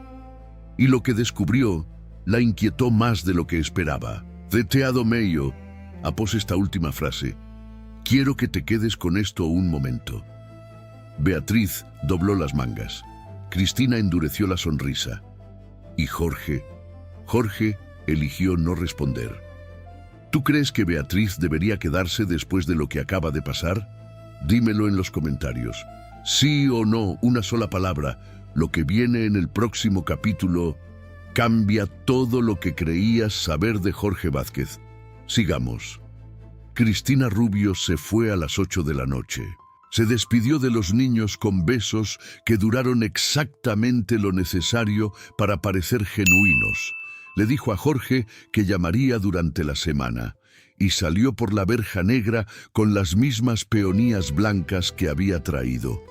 Y lo que descubrió la inquietó más de lo que esperaba. «Deteado meio», após esta última frase, «quiero que te quedes con esto un momento». Beatriz dobló las mangas. Cristina endureció la sonrisa. Y Jorge eligió no responder. ¿Tú crees que Beatriz debería quedarse después de lo que acaba de pasar? Dímelo en los comentarios. Sí o no, una sola palabra. Lo que viene en el próximo capítulo cambia todo lo que creías saber de Jorge Vázquez. Sigamos. Cristina Rubio se fue a las 8 de la noche. Se despidió de los niños con besos que duraron exactamente lo necesario para parecer genuinos. Le dijo a Jorge que llamaría durante la semana y salió por la verja negra con las mismas peonías blancas que había traído.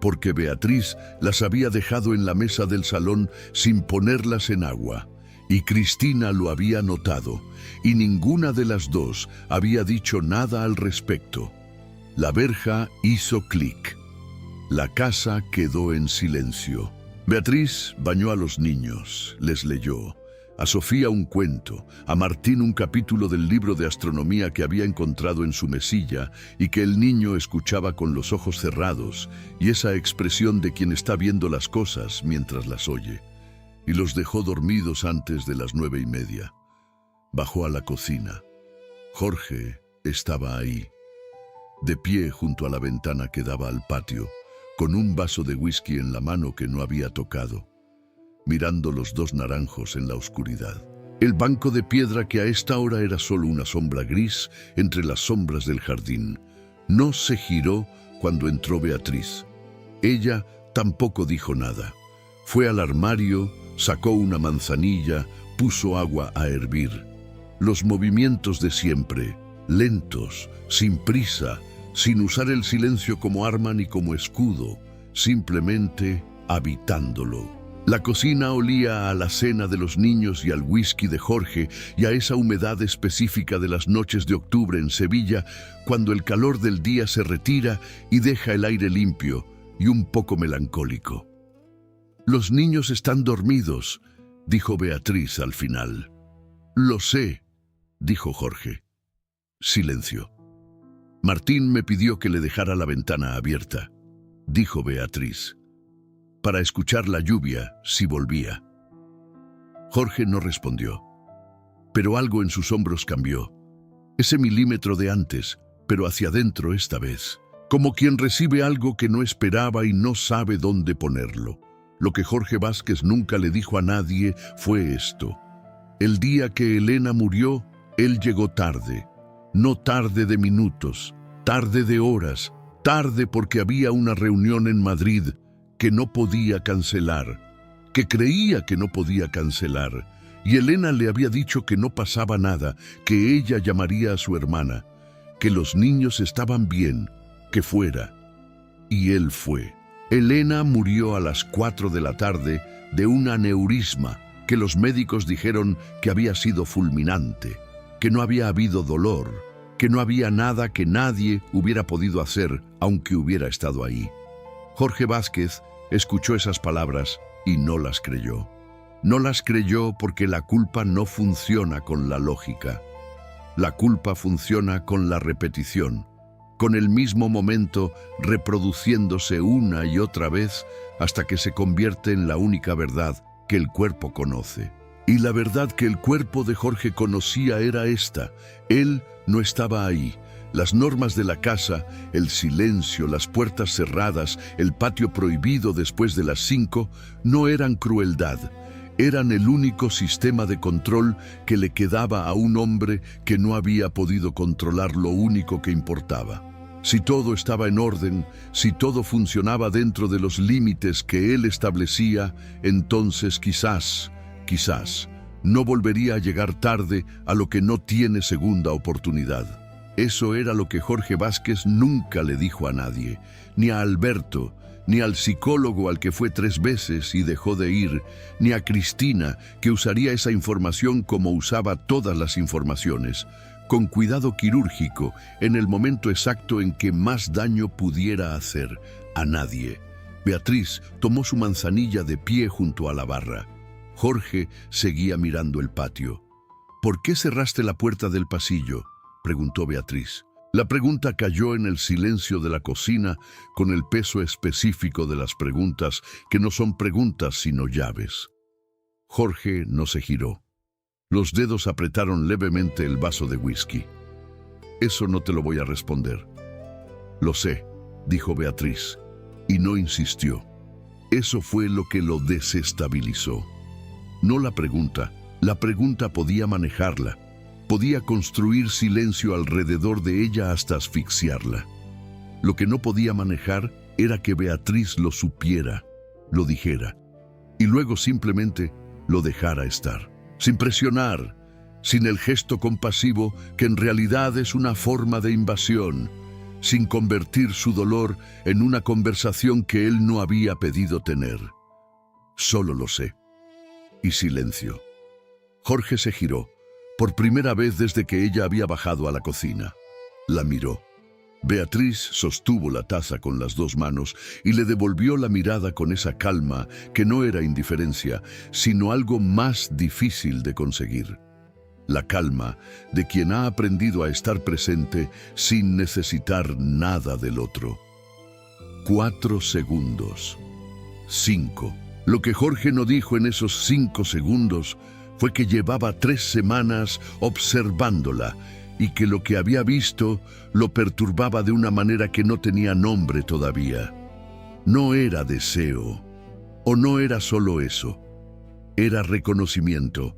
Porque Beatriz las había dejado en la mesa del salón sin ponerlas en agua. Y Cristina lo había notado, y ninguna de las dos había dicho nada al respecto. La verja hizo clic. La casa quedó en silencio. Beatriz bañó a los niños, les leyó. A Sofía un cuento, a Martín un capítulo del libro de astronomía que había encontrado en su mesilla y que el niño escuchaba con los ojos cerrados y esa expresión de quien está viendo las cosas mientras las oye. Y los dejó dormidos antes de las 9:30. Bajó a la cocina. Jorge estaba ahí, de pie junto a la ventana que daba al patio, con un vaso de whisky en la mano que no había tocado, mirando los dos naranjos en la oscuridad. El banco de piedra que a esta hora era solo una sombra gris entre las sombras del jardín, No se giró cuando entró Beatriz. Ella tampoco dijo nada. Fue al armario, sacó una manzanilla, puso agua a hervir. Los movimientos de siempre, lentos, sin prisa, sin usar el silencio como arma ni como escudo, simplemente habitándolo. La cocina olía a la cena de los niños y al whisky de Jorge y a esa humedad específica de las noches de octubre en Sevilla, cuando el calor del día se retira y deja el aire limpio y un poco melancólico. «Los niños están dormidos», dijo Beatriz al final. «Lo sé», dijo Jorge. Silencio. «Martín me pidió que le dejara la ventana abierta», dijo Beatriz, «para escuchar la lluvia si volvía». Jorge no respondió, pero algo en sus hombros cambió. Ese milímetro de antes, pero hacia adentro esta vez, como quien recibe algo que no esperaba y no sabe dónde ponerlo. Lo que Jorge Vázquez nunca le dijo a nadie fue esto: el día que Elena murió, él llegó tarde. No tarde de minutos, tarde de horas, tarde porque había una reunión en Madrid que no podía cancelar, que creía que no podía cancelar, y Elena le había dicho que no pasaba nada, que ella llamaría a su hermana, que los niños estaban bien, que fuera. Y él fue. Elena murió a las 4 de la tarde de un aneurisma que los médicos dijeron que había sido fulminante, que no había habido dolor, que no había nada que nadie hubiera podido hacer aunque hubiera estado ahí. Jorge Vázquez escuchó esas palabras y no las creyó. No las creyó porque la culpa no funciona con la lógica. La culpa funciona con la repetición, con el mismo momento reproduciéndose una y otra vez hasta que se convierte en la única verdad que el cuerpo conoce. Y la verdad que el cuerpo de Jorge conocía era esta: él no estaba ahí. Las normas de la casa, el silencio, las puertas cerradas, el patio prohibido después de las 5, no eran crueldad. Eran el único sistema de control que le quedaba a un hombre que no había podido controlar lo único que importaba. Si todo estaba en orden, si todo funcionaba dentro de los límites que él establecía, entonces quizás, no volvería a llegar tarde a lo que no tiene segunda oportunidad. Eso era lo que Jorge Vázquez nunca le dijo a nadie, ni a Alberto, ni al psicólogo al que fue 3 veces y dejó de ir, ni a Cristina, que usaría esa información como usaba todas las informaciones, con cuidado quirúrgico, en el momento exacto en que más daño pudiera hacer. A nadie. Beatriz tomó su manzanilla de pie junto a la barra. Jorge seguía mirando el patio. «¿Por qué cerraste la puerta del pasillo?», preguntó Beatriz. La pregunta cayó en el silencio de la cocina con el peso específico de las preguntas que no son preguntas sino llaves. Jorge no se giró. Los dedos apretaron levemente el vaso de whisky. «Eso no te lo voy a responder». «Lo sé», dijo Beatriz, y no insistió. Eso fue lo que lo desestabilizó. No la pregunta podía manejarla. Podía construir silencio alrededor de ella hasta asfixiarla. Lo que no podía manejar era que Beatriz lo supiera, lo dijera, y luego simplemente lo dejara estar. Sin presionar, sin el gesto compasivo que en realidad es una forma de invasión, sin convertir su dolor en una conversación que él no había pedido tener. «Solo lo sé». Y silencio. Jorge se giró, por primera vez desde que ella había bajado a la cocina. La miró. Beatriz sostuvo la taza con las 2 manos y le devolvió la mirada con esa calma que no era indiferencia, sino algo más difícil de conseguir. La calma de quien ha aprendido a estar presente sin necesitar nada del otro. 4 segundos. 5. Lo que Jorge no dijo en esos 5 segundos fue que llevaba 3 semanas observándola y que lo que había visto lo perturbaba de una manera que no tenía nombre todavía. No era deseo, o no era solo eso, era reconocimiento.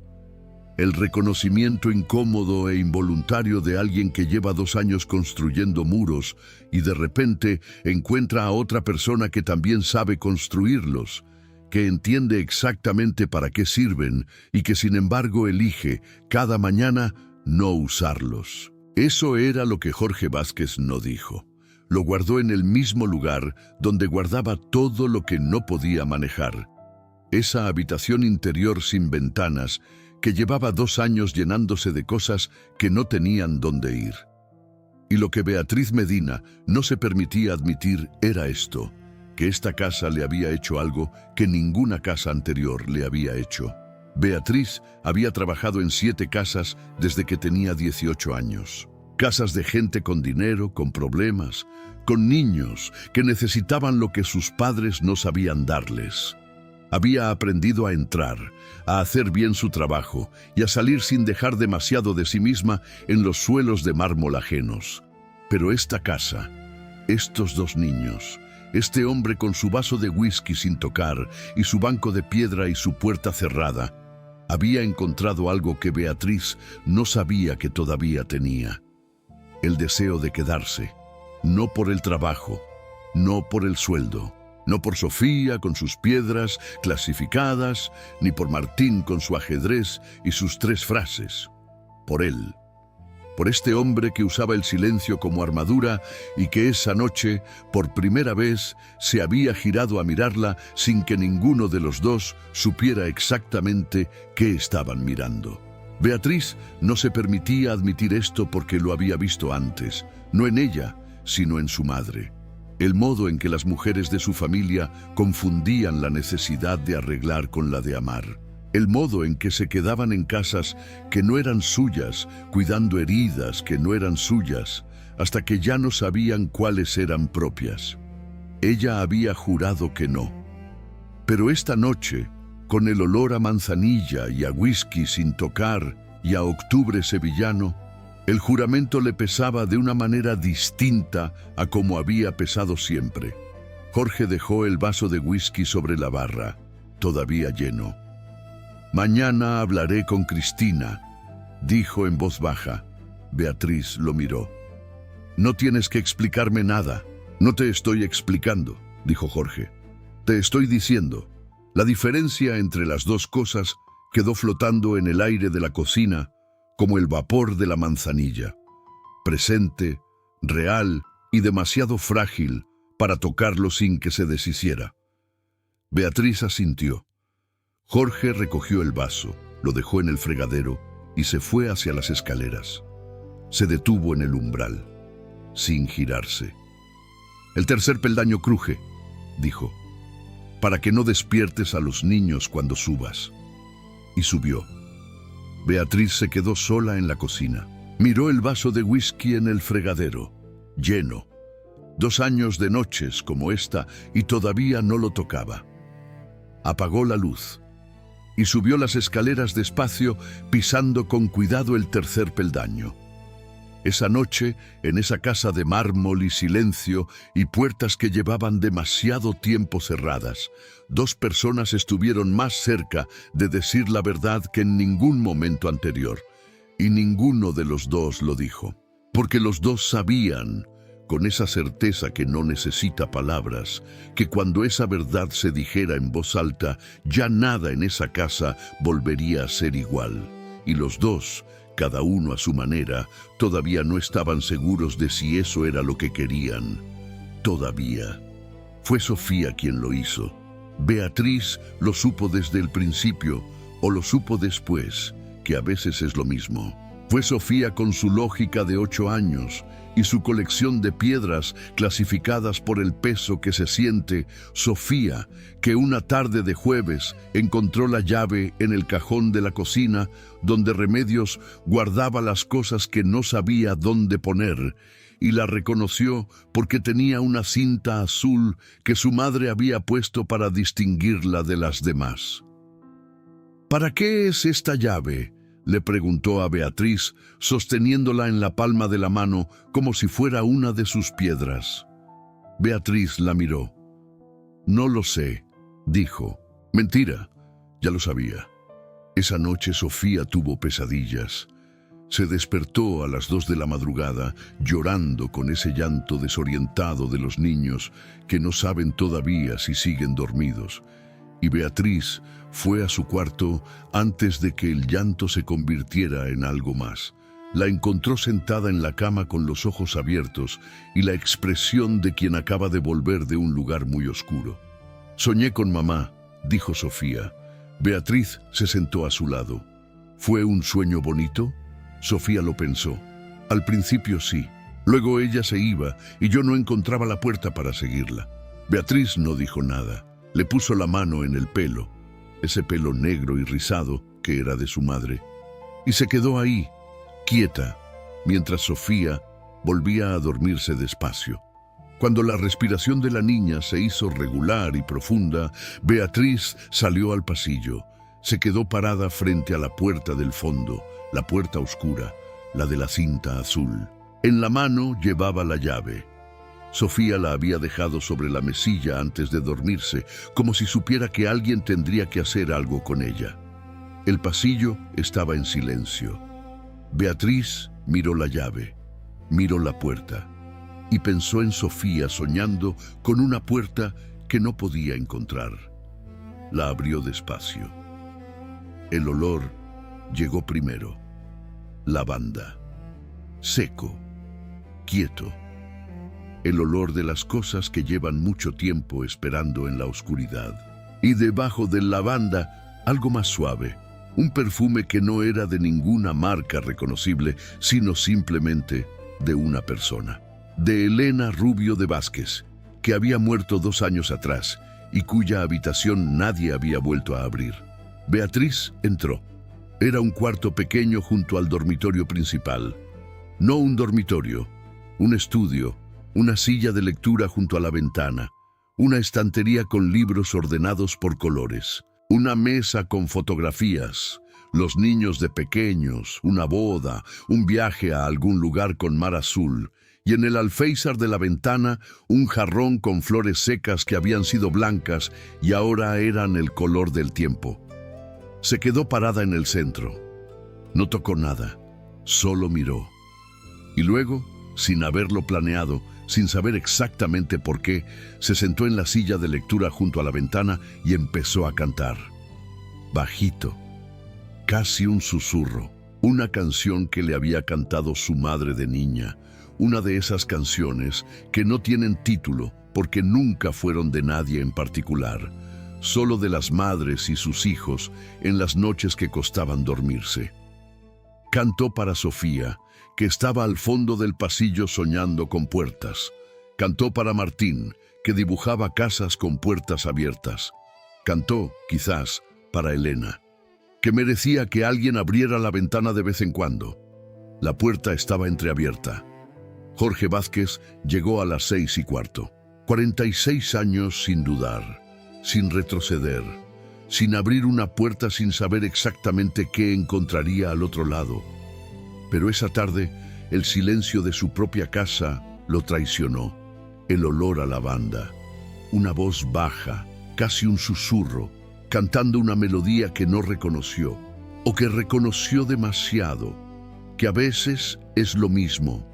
El reconocimiento incómodo e involuntario de alguien que lleva 2 años construyendo muros y de repente encuentra a otra persona que también sabe construirlos, que entiende exactamente para qué sirven y que sin embargo elige cada mañana no usarlos. Eso era lo que Jorge Vázquez no dijo. Lo guardó en el mismo lugar donde guardaba todo lo que no podía manejar. Esa habitación interior sin ventanas que llevaba 2 años llenándose de cosas que no tenían dónde ir. Y lo que Beatriz Medina no se permitía admitir era esto, que esta casa le había hecho algo que ninguna casa anterior le había hecho. Beatriz había trabajado en 7 casas desde que tenía 18 años. Casas de gente con dinero, con problemas, con niños que necesitaban lo que sus padres no sabían darles. Había aprendido a entrar, a hacer bien su trabajo y a salir sin dejar demasiado de sí misma en los suelos de mármol ajenos. Pero esta casa, estos 2 niños, este hombre con su vaso de whisky sin tocar y su banco de piedra y su puerta cerrada, había encontrado algo que Beatriz no sabía que todavía tenía. El deseo de quedarse, no por el trabajo, no por el sueldo, no por Sofía con sus piedras clasificadas, ni por Martín con su ajedrez y sus 3 frases. Por él, por este hombre que usaba el silencio como armadura y que esa noche, por primera vez, se había girado a mirarla sin que ninguno de los dos supiera exactamente qué estaban mirando. Beatriz no se permitía admitir esto porque lo había visto antes, no en ella, sino en su madre. El modo en que las mujeres de su familia confundían la necesidad de arreglar con la de amar. El modo en que se quedaban en casas que no eran suyas, cuidando heridas que no eran suyas, hasta que ya no sabían cuáles eran propias. Ella había jurado que no. Pero esta noche, con el olor a manzanilla y a whisky sin tocar y a octubre sevillano, el juramento le pesaba de una manera distinta a como había pesado siempre. Jorge dejó el vaso de whisky sobre la barra, todavía lleno. «Mañana hablaré con Cristina», dijo en voz baja. Beatriz lo miró. «No tienes que explicarme nada». «No te estoy explicando», dijo Jorge. «Te estoy diciendo. La diferencia entre las 2 cosas quedó flotando en el aire de la cocina como el vapor de la manzanilla, presente, real y demasiado frágil para tocarlo sin que se deshiciera». Beatriz asintió. Jorge recogió el vaso, lo dejó en el fregadero y se fue hacia las escaleras. Se detuvo en el umbral, sin girarse. «El tercer peldaño cruje», dijo, «para que no despiertes a los niños cuando subas». Y subió. Beatriz se quedó sola en la cocina. Miró el vaso de whisky en el fregadero, lleno. 2 años de noches como esta y todavía no lo tocaba. Apagó la luz y subió las escaleras despacio, pisando con cuidado el tercer peldaño. Esa noche, en esa casa de mármol y silencio y puertas que llevaban demasiado tiempo cerradas, 2 personas estuvieron más cerca de decir la verdad que en ningún momento anterior, y ninguno de los 2 lo dijo, porque los 2 sabían, con esa certeza que no necesita palabras, que cuando esa verdad se dijera en voz alta, ya nada en esa casa volvería a ser igual. Y los 2, cada uno a su manera, todavía no estaban seguros de si eso era lo que querían. Todavía. Fue Sofía quien lo hizo. Beatriz lo supo desde el principio, o lo supo después, que a veces es lo mismo. Fue Sofía con su lógica de 8 años y su colección de piedras clasificadas por el peso que se siente. Sofía, que una tarde de jueves encontró la llave en el cajón de la cocina donde Remedios guardaba las cosas que no sabía dónde poner, y la reconoció porque tenía una cinta azul que su madre había puesto para distinguirla de las demás. «¿Para qué es esta llave?», le preguntó a Beatriz, sosteniéndola en la palma de la mano como si fuera una de sus piedras. Beatriz la miró. «No lo sé», dijo. «Mentira, ya lo sabía». Esa noche Sofía tuvo pesadillas. Se despertó a las 2 de la madrugada llorando con ese llanto desorientado de los niños que no saben todavía si siguen dormidos. Y Beatriz fue a su cuarto antes de que el llanto se convirtiera en algo más. La encontró sentada en la cama con los ojos abiertos y la expresión de quien acaba de volver de un lugar muy oscuro. «Soñé con mamá», dijo Sofía. Beatriz se sentó a su lado. «¿Fue un sueño bonito?». Sofía lo pensó. Al principio sí. Luego ella se iba y yo no encontraba la puerta para seguirla. Beatriz no dijo nada. Le puso la mano en el pelo, ese pelo negro y rizado que era de su madre, y se quedó ahí, quieta, mientras Sofía volvía a dormirse despacio. Cuando la respiración de la niña se hizo regular y profunda, Beatriz salió al pasillo. Se quedó parada frente a la puerta del fondo, la puerta oscura, la de la cinta azul. En la mano llevaba la llave. Sofía la había dejado sobre la mesilla antes de dormirse, como si supiera que alguien tendría que hacer algo con ella. El pasillo estaba en silencio. Beatriz miró la llave, miró la puerta y pensó en Sofía soñando con una puerta que no podía encontrar. La abrió despacio. El olor llegó primero. Lavanda. Seco. Quieto. El olor de las cosas que llevan mucho tiempo esperando en la oscuridad. Y debajo del lavanda, algo más suave. Un perfume que no era de ninguna marca reconocible, sino simplemente de una persona. De Elena Rubio de Vázquez, que había muerto 2 años atrás y cuya habitación nadie había vuelto a abrir. Beatriz entró. Era un cuarto pequeño junto al dormitorio principal. No un dormitorio, un estudio, una silla de lectura junto a la ventana, una estantería con libros ordenados por colores, una mesa con fotografías, los niños de pequeños, una boda, un viaje a algún lugar con mar azul, y en el alféizar de la ventana un jarrón con flores secas que habían sido blancas y ahora eran el color del tiempo. Se quedó parada en el centro. No tocó nada, solo miró. Y luego, sin haberlo planeado, sin saber exactamente por qué, se sentó en la silla de lectura junto a la ventana y empezó a cantar. Bajito, casi un susurro, una canción que le había cantado su madre de niña, una de esas canciones que no tienen título porque nunca fueron de nadie en particular, solo de las madres y sus hijos en las noches que costaban dormirse. Cantó para Sofía, que estaba al fondo del pasillo soñando con puertas. Cantó para Martín, que dibujaba casas con puertas abiertas. Cantó, quizás, para Elena, que merecía que alguien abriera la ventana de vez en cuando. La puerta estaba entreabierta. Jorge Vázquez llegó a las 6:15. 46 años sin dudar, sin retroceder, sin abrir una puerta sin saber exactamente qué encontraría al otro lado. Pero esa tarde, el silencio de su propia casa lo traicionó. El olor a lavanda, una voz baja, casi un susurro, cantando una melodía que no reconoció, o que reconoció demasiado, que a veces es lo mismo.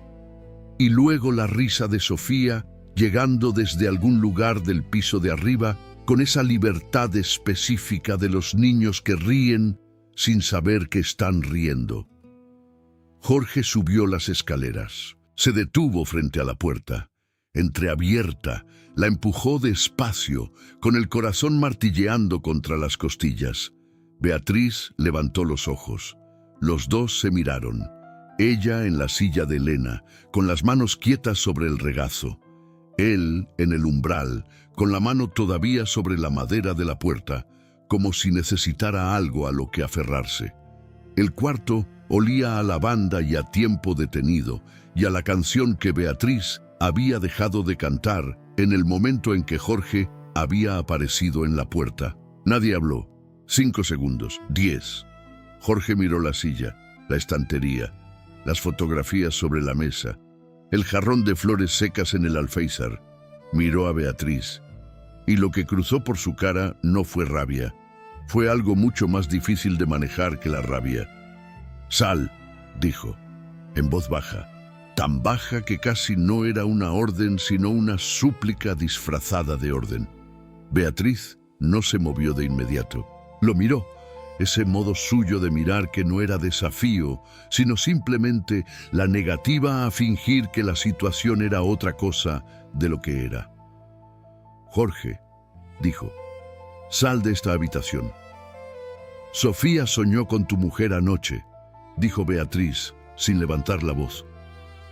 Y luego la risa de Sofía, llegando desde algún lugar del piso de arriba, con esa libertad específica de los niños que ríen sin saber que están riendo. Jorge subió las escaleras. Se detuvo frente a la puerta. Entreabierta, la empujó despacio, con el corazón martilleando contra las costillas. Beatriz levantó los ojos. Los dos se miraron. Ella en la silla de Elena, con las manos quietas sobre el regazo. Él en el umbral, con la mano todavía sobre la madera de la puerta, como si necesitara algo a lo que aferrarse. El cuarto olía a lavanda y a tiempo detenido, y a la canción que Beatriz había dejado de cantar en el momento en que Jorge había aparecido en la puerta. Nadie habló. 5 segundos. 10. Jorge miró la silla, la estantería, las fotografías sobre la mesa, el jarrón de flores secas en el alféizar. Miró a Beatriz, y lo que cruzó por su cara no fue rabia, Fue algo mucho más difícil de manejar que la rabia. «Sal», dijo, en voz baja, tan baja que casi no era una orden sino una súplica disfrazada de orden. Beatriz no se movió de inmediato. Lo miró, ese modo suyo de mirar que no era desafío, sino simplemente la negativa a fingir que la situación era otra cosa de lo que era. «Jorge», dijo, «sal de esta habitación». «Sofía soñó con tu mujer anoche», dijo Beatriz, sin levantar la voz.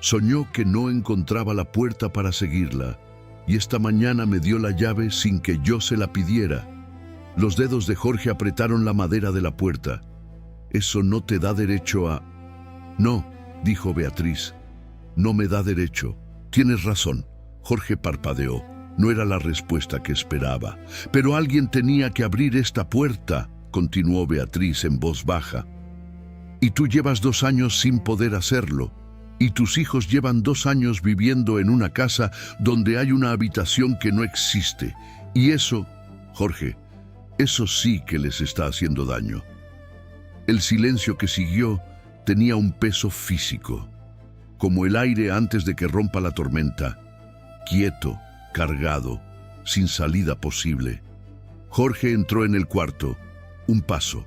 «Soñó que no encontraba la puerta para seguirla, y esta mañana me dio la llave sin que yo se la pidiera». Los dedos de Jorge apretaron la madera de la puerta. «Eso no te da derecho a...» «No», dijo Beatriz, «no me da derecho. Tienes razón». Jorge parpadeó. No era la respuesta que esperaba. «Pero alguien tenía que abrir esta puerta», continuó Beatriz en voz baja. «Y tú llevas 2 años sin poder hacerlo. Y tus hijos llevan 2 años viviendo en una casa donde hay una habitación que no existe. Y eso, Jorge, eso sí que les está haciendo daño». El silencio que siguió tenía un peso físico, como el aire antes de que rompa la tormenta, quieto, cargado, sin salida posible. Jorge entró en el cuarto. 1 paso,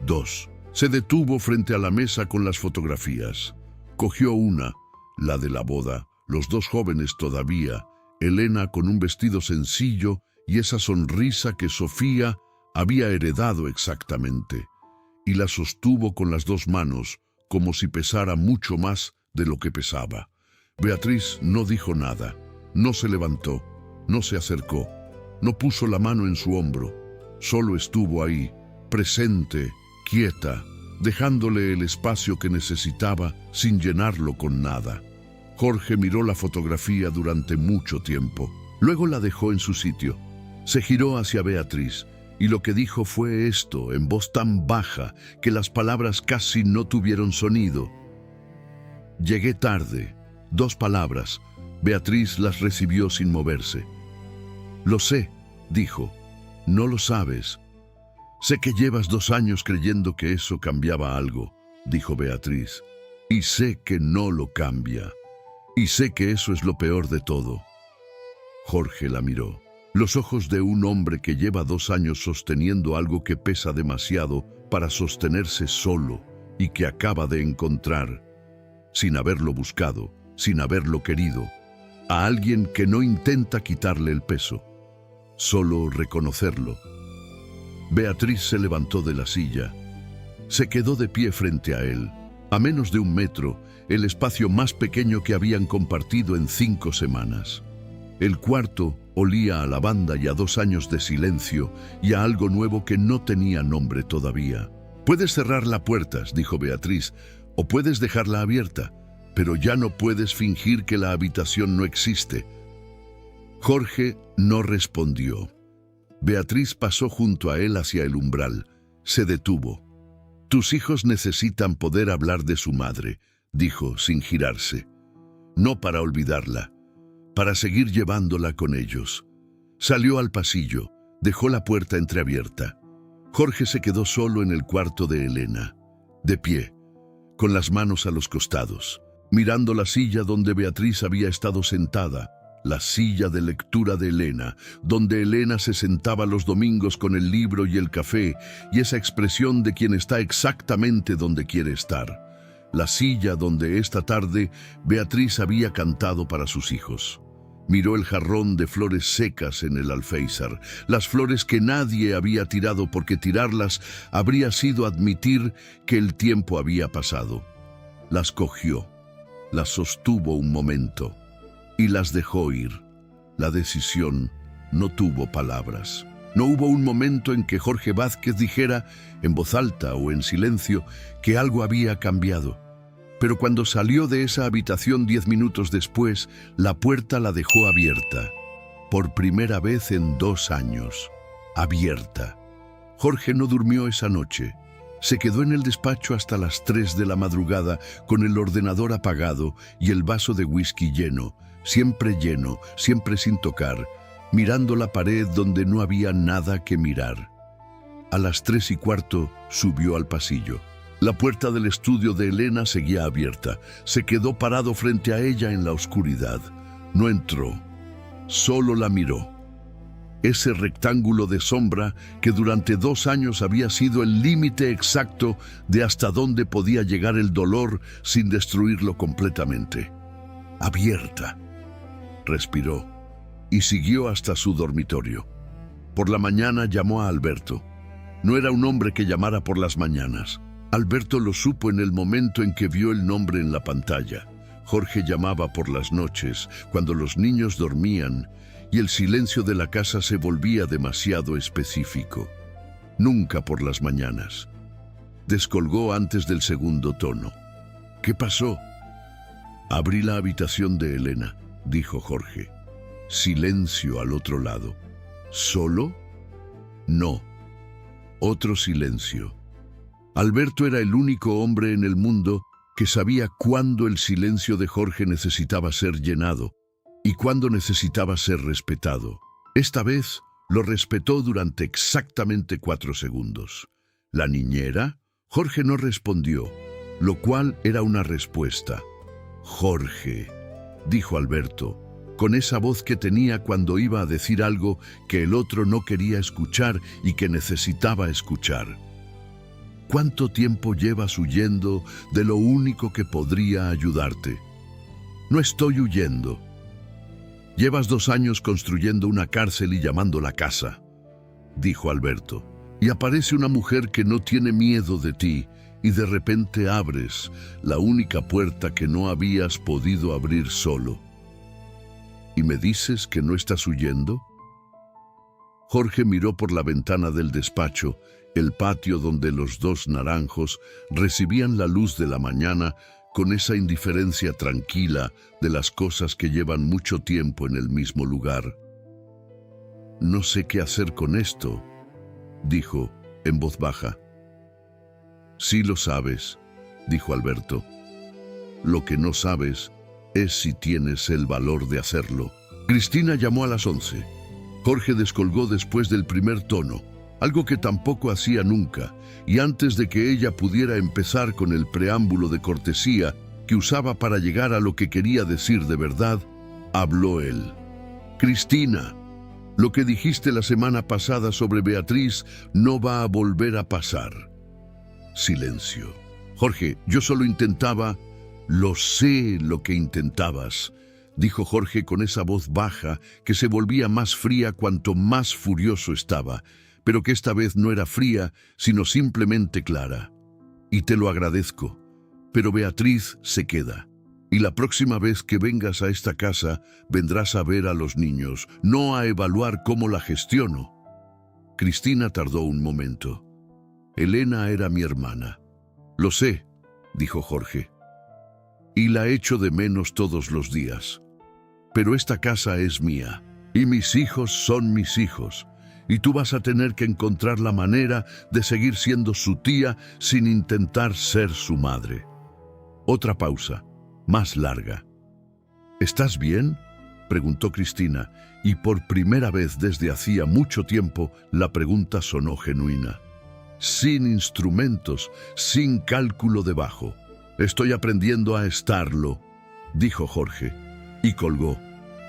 2. Se detuvo frente a la mesa con las fotografías. Cogió una, la de la boda, los 2 jóvenes todavía, Elena con un vestido sencillo y esa sonrisa que Sofía había heredado exactamente, y la sostuvo con las 2 manos, como si pesara mucho más de lo que pesaba. Beatriz no dijo nada, no se levantó, no se acercó, no puso la mano en su hombro, solo estuvo ahí, presente, quieta, dejándole el espacio que necesitaba sin llenarlo con nada. Jorge miró la fotografía durante mucho tiempo, luego la dejó en su sitio. Se giró hacia Beatriz, y lo que dijo fue esto, en voz tan baja que las palabras casi no tuvieron sonido. «Llegué tarde». 2 palabras. Beatriz las recibió sin moverse. «Lo sé», dijo. «No lo sabes». «Sé que llevas 2 años creyendo que eso cambiaba algo», dijo Beatriz. «Y sé que no lo cambia. Y sé que eso es lo peor de todo». Jorge la miró. Los ojos de un hombre que lleva 2 años sosteniendo algo que pesa demasiado para sostenerse solo y que acaba de encontrar, sin haberlo buscado, sin haberlo querido, a alguien que no intenta quitarle el peso, solo reconocerlo. Beatriz se levantó de la silla. Se quedó de pie frente a él, a menos de 1 metro, el espacio más pequeño que habían compartido en 5 semanas. El cuarto olía a lavanda y a 2 años de silencio y a algo nuevo que no tenía nombre todavía. «Puedes cerrar la puerta», dijo Beatriz, «o puedes dejarla abierta, pero ya no puedes fingir que la habitación no existe». Jorge no respondió. Beatriz pasó junto a él hacia el umbral. Se detuvo. «Tus hijos necesitan poder hablar de su madre», dijo sin girarse. «No para olvidarla, para seguir llevándola con ellos». Salió al pasillo, dejó la puerta entreabierta. Jorge se quedó solo en el cuarto de Elena, de pie, con las manos a los costados, mirando la silla donde Beatriz había estado sentada, la silla de lectura de Elena, donde Elena se sentaba los domingos con el libro y el café, y esa expresión de quien está exactamente donde quiere estar. La silla donde esta tarde Beatriz había cantado para sus hijos. Miró el jarrón de flores secas en el alféizar, las flores que nadie había tirado porque tirarlas habría sido admitir que el tiempo había pasado. Las cogió, las sostuvo un momento y las dejó ir. La decisión no tuvo palabras. No hubo un momento en que Jorge Vázquez dijera, en voz alta o en silencio, que algo había cambiado. Pero cuando salió de esa habitación 10 minutos después, la puerta la dejó abierta. Por primera vez en 2 años. Abierta. Jorge no durmió esa noche. Se quedó en el despacho hasta las 3 de la madrugada con el ordenador apagado y el vaso de whisky lleno, siempre sin tocar, mirando la pared donde no había nada que mirar. A las 3:15 subió al pasillo. La puerta del estudio de Elena seguía abierta. Se quedó parado frente a ella en la oscuridad. No entró, solo la miró. Ese rectángulo de sombra que durante 2 años había sido el límite exacto de hasta dónde podía llegar el dolor sin destruirlo completamente. Abierta. Respiró y siguió hasta su dormitorio. Por la mañana llamó a Alberto. No era un hombre que llamara por las mañanas. Alberto lo supo en el momento en que vio el nombre en la pantalla. Jorge llamaba por las noches, cuando los niños dormían, y el silencio de la casa se volvía demasiado específico. Nunca por las mañanas. Descolgó antes del segundo tono. ¿Qué pasó? Abrí la habitación de Elena, dijo Jorge. Silencio al otro lado. ¿Solo? No. Otro silencio. Alberto era el único hombre en el mundo que sabía cuándo el silencio de Jorge necesitaba ser llenado y cuándo necesitaba ser respetado. Esta vez lo respetó durante exactamente 4 segundos. ¿La niñera? Jorge no respondió, lo cual era una respuesta. Jorge, dijo Alberto, con esa voz que tenía cuando iba a decir algo que el otro no quería escuchar y que necesitaba escuchar. ¿Cuánto tiempo llevas huyendo de lo único que podría ayudarte? No estoy huyendo. Llevas 2 años construyendo una cárcel y llamándola casa, dijo Alberto. Y aparece una mujer que no tiene miedo de ti y de repente abres la única puerta que no habías podido abrir solo. ¿Y me dices que no estás huyendo? Jorge miró por la ventana del despacho, el patio donde los 2 naranjos recibían la luz de la mañana con esa indiferencia tranquila de las cosas que llevan mucho tiempo en el mismo lugar. No sé qué hacer con esto, dijo en voz baja. Sí lo sabes, dijo Alberto. Lo que no sabes es si tienes el valor de hacerlo. Cristina llamó a las 11. Jorge descolgó después del primer tono, algo que tampoco hacía nunca, y antes de que ella pudiera empezar con el preámbulo de cortesía que usaba para llegar a lo que quería decir de verdad, habló él. Cristina, lo que dijiste la semana pasada sobre Beatriz no va a volver a pasar. Silencio. Jorge, yo solo intentaba... Lo sé lo que intentabas, dijo Jorge con esa voz baja que se volvía más fría cuanto más furioso estaba, pero que esta vez no era fría, sino simplemente clara. Y te lo agradezco, pero Beatriz se queda. Y la próxima vez que vengas a esta casa, vendrás a ver a los niños, no a evaluar cómo la gestiono. Cristina tardó un momento. Elena era mi hermana. Lo sé, dijo Jorge. Y la echo de menos todos los días. Pero esta casa es mía, y mis hijos son mis hijos, y tú vas a tener que encontrar la manera de seguir siendo su tía sin intentar ser su madre. Otra pausa, más larga. ¿Estás bien?, preguntó Cristina, y por primera vez desde hacía mucho tiempo la pregunta sonó genuina. Sin instrumentos, sin cálculo debajo. Estoy aprendiendo a estarlo, dijo Jorge, y colgó.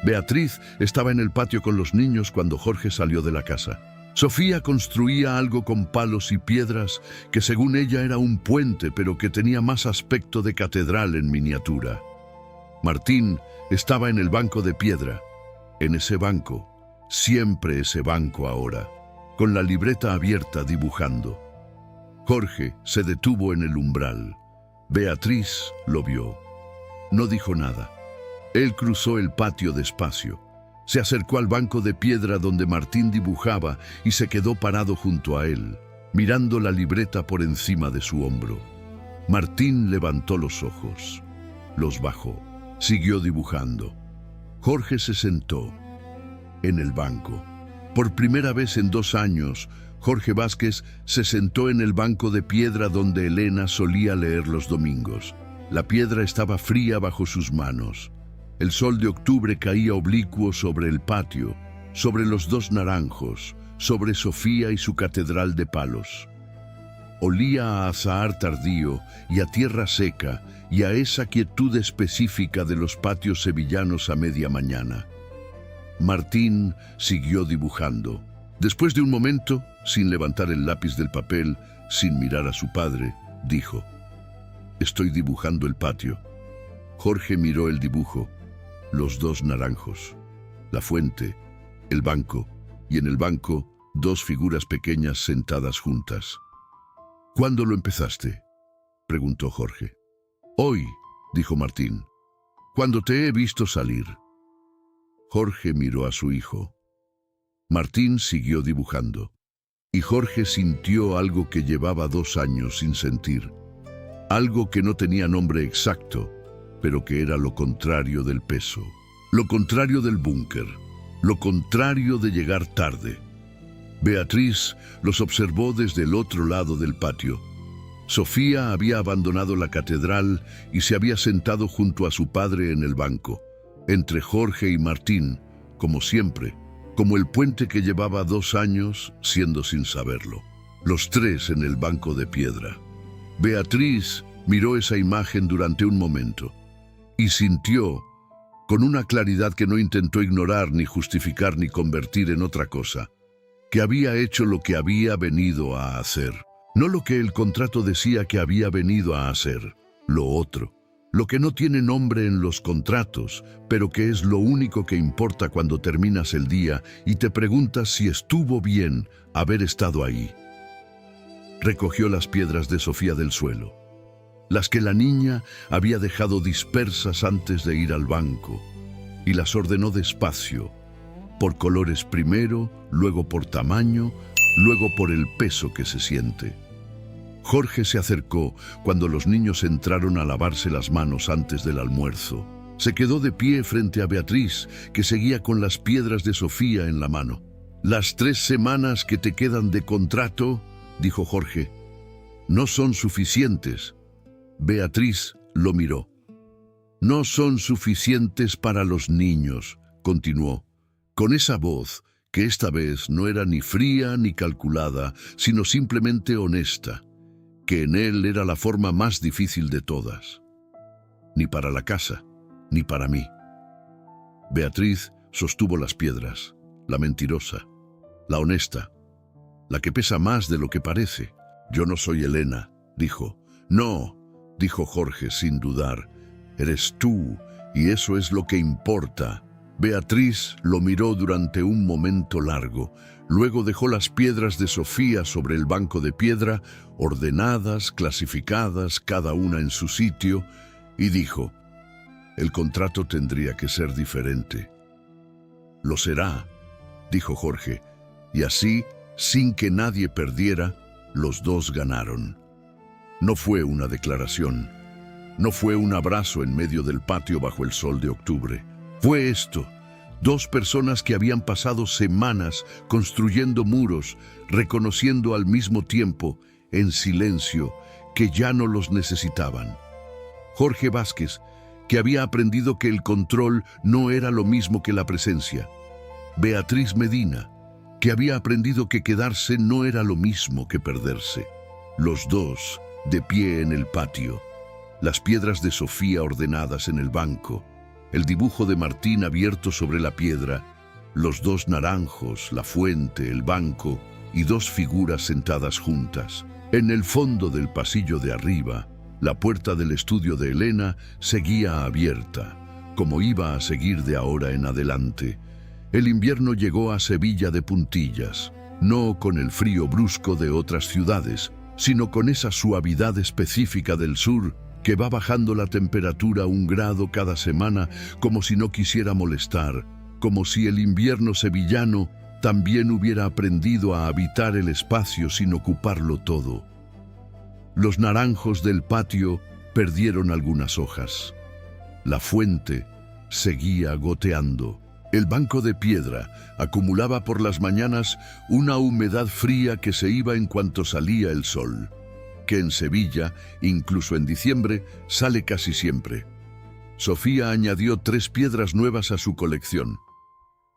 Beatriz estaba en el patio con los niños cuando Jorge salió de la casa. Sofía construía algo con palos y piedras que según ella era un puente, pero que tenía más aspecto de catedral en miniatura. Martín estaba en el banco de piedra, en ese banco, siempre ese banco ahora, con la libreta abierta dibujando. Jorge se detuvo en el umbral. Beatriz lo vio. No dijo nada. Él cruzó el patio despacio. Se acercó al banco de piedra donde Martín dibujaba y se quedó parado junto a él, mirando la libreta por encima de su hombro. Martín levantó los ojos. Los bajó. Siguió dibujando. Jorge se sentó en el banco. Por primera vez en 2 años, Jorge Vázquez se sentó en el banco de piedra donde Elena solía leer los domingos. La piedra estaba fría bajo sus manos. El sol de octubre caía oblicuo sobre el patio, sobre los 2 naranjos, sobre Sofía y su catedral de palos. Olía a azahar tardío y a tierra seca y a esa quietud específica de los patios sevillanos a media mañana. Martín siguió dibujando. Después de un momento, sin levantar el lápiz del papel, sin mirar a su padre, dijo: «Estoy dibujando el patio». Jorge miró el dibujo, los dos naranjos, la fuente, el banco, y en el banco, dos figuras pequeñas sentadas juntas. «¿Cuándo lo empezaste?», preguntó Jorge. «Hoy», dijo Martín, «cuando te he visto salir». Jorge miró a su hijo. Martín siguió dibujando, y Jorge sintió algo que llevaba 2 años sin sentir, algo que no tenía nombre exacto, pero que era lo contrario del peso, lo contrario del búnker, lo contrario de llegar tarde. Beatriz los observó desde el otro lado del patio. Sofía había abandonado la catedral y se había sentado junto a su padre en el banco, entre Jorge y Martín, como siempre, como el puente que llevaba 2 años siendo sin saberlo. Los tres en el banco de piedra. Beatriz miró esa imagen durante un momento y sintió, con una claridad que no intentó ignorar ni justificar ni convertir en otra cosa, que había hecho lo que había venido a hacer. No lo que el contrato decía que había venido a hacer, lo otro. Lo que no tiene nombre en los contratos, pero que es lo único que importa cuando terminas el día y te preguntas si estuvo bien haber estado ahí. Recogió las piedras de Sofía del suelo, las que la niña había dejado dispersas antes de ir al banco, y las ordenó despacio, por colores primero, luego por tamaño, luego por el peso que se siente. Jorge se acercó cuando los niños entraron a lavarse las manos antes del almuerzo. Se quedó de pie frente a Beatriz, que seguía con las piedras de Sofía en la mano. «Las 3 semanas que te quedan de contrato», dijo Jorge, «no son suficientes». Beatriz lo miró. «No son suficientes para los niños», continuó, con esa voz que esta vez no era ni fría ni calculada, sino simplemente honesta, que en él era la forma más difícil de todas. «Ni para la casa, ni para mí». Beatriz sostuvo las piedras, la mentirosa, la honesta, la que pesa más de lo que parece. «Yo no soy Elena», dijo. «No», dijo Jorge sin dudar, «eres tú, y eso es lo que importa». Beatriz lo miró durante un momento largo. Luego dejó las piedras de Sofía sobre el banco de piedra, ordenadas, clasificadas, cada una en su sitio, y dijo: «El contrato tendría que ser diferente». «Lo será», dijo Jorge, y así, sin que nadie perdiera, los dos ganaron. No fue una declaración, no fue un abrazo en medio del patio bajo el sol de octubre. Fue esto: 2 personas que habían pasado semanas construyendo muros, reconociendo al mismo tiempo, en silencio, que ya no los necesitaban. Jorge Vázquez, que había aprendido que el control no era lo mismo que la presencia. Beatriz Medina, que había aprendido que quedarse no era lo mismo que perderse. Los dos, de pie en el patio, las piedras de Sofía ordenadas en el banco, el dibujo de Martín abierto sobre la piedra, los 2 naranjos, la fuente, el banco y 2 figuras sentadas juntas. En el fondo del pasillo de arriba, la puerta del estudio de Elena seguía abierta, como iba a seguir de ahora en adelante. El invierno llegó a Sevilla de puntillas, no con el frío brusco de otras ciudades, sino con esa suavidad específica del sur que va bajando la temperatura 1 grado cada semana, como si no quisiera molestar, como si el invierno sevillano también hubiera aprendido a habitar el espacio sin ocuparlo todo. Los naranjos del patio perdieron algunas hojas. La fuente seguía goteando. El banco de piedra acumulaba por las mañanas una humedad fría que se iba en cuanto salía el sol, que en Sevilla, incluso en diciembre, sale casi siempre. Sofía añadió 3 piedras nuevas a su colección.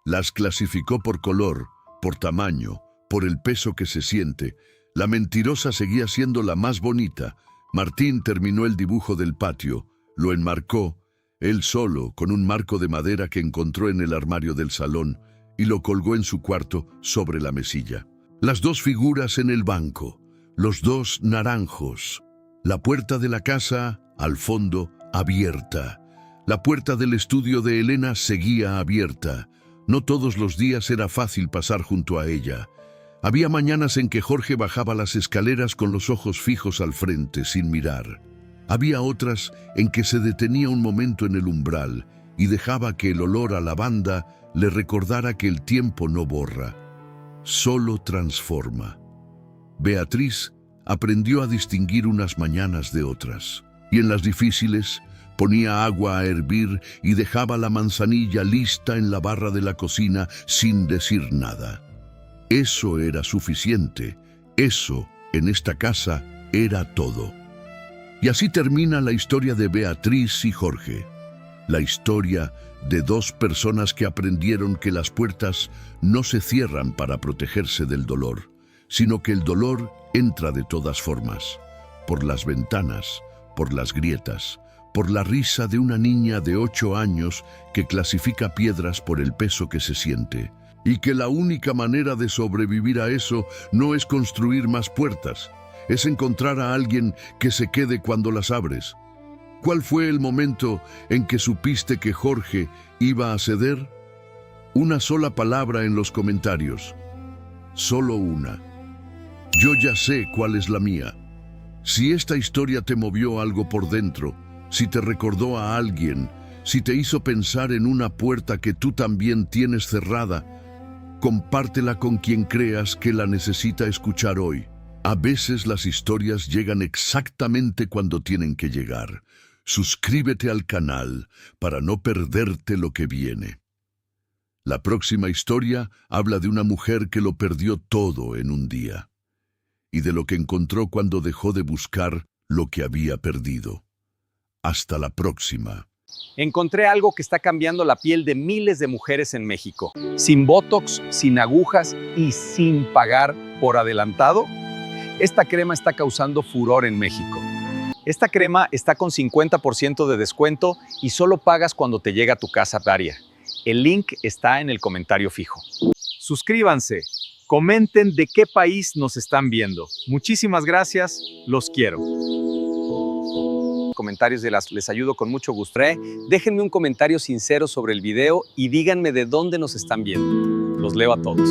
Las clasificó por color, por tamaño, por el peso que se siente. La mentirosa seguía siendo la más bonita. Martín terminó el dibujo del patio, lo enmarcó, él solo, con un marco de madera que encontró en el armario del salón, y lo colgó en su cuarto sobre la mesilla. Las dos figuras en el banco, los dos naranjos, la puerta de la casa, al fondo, abierta. La puerta del estudio de Elena seguía abierta. No todos los días era fácil pasar junto a ella. Había mañanas en que Jorge bajaba las escaleras con los ojos fijos al frente, sin mirar. Había otras en que se detenía un momento en el umbral y dejaba que el olor a lavanda le recordara que el tiempo no borra, solo transforma. Beatriz aprendió a distinguir unas mañanas de otras, y en las difíciles ponía agua a hervir y dejaba la manzanilla lista en la barra de la cocina sin decir nada. Eso era suficiente. Eso, en esta casa, era todo. Y así termina la historia de Beatriz y Jorge. La historia de dos personas que aprendieron que las puertas no se cierran para protegerse del dolor, sino que el dolor entra de todas formas, por las ventanas, por las grietas, por la risa de una niña de 8 años que clasifica piedras por el peso que se siente, y que la única manera de sobrevivir a eso no es construir más puertas, es encontrar a alguien que se quede cuando las abres. ¿Cuál fue el momento en que supiste que Jorge iba a ceder? Una sola palabra en los comentarios. Solo una. Yo ya sé cuál es la mía. Si esta historia te movió algo por dentro, si te recordó a alguien, si te hizo pensar en una puerta que tú también tienes cerrada, compártela con quien creas que la necesita escuchar hoy. A veces las historias llegan exactamente cuando tienen que llegar. Suscríbete al canal para no perderte lo que viene. La próxima historia habla de una mujer que lo perdió todo en un día y de lo que encontró cuando dejó de buscar lo que había perdido. Hasta la próxima. Encontré algo que está cambiando la piel de miles de mujeres en México. Sin botox, sin agujas y sin pagar por adelantado. Esta crema está causando furor en México. Esta crema está con 50% de descuento y solo pagas cuando te llega a tu casa diaria. El link está en el comentario fijo. Suscríbanse, comenten de qué país nos están viendo. Muchísimas gracias, los quiero. Comentarios les ayudo con mucho gusto. Déjenme un comentario sincero sobre el video y díganme de dónde nos están viendo. Los leo a todos.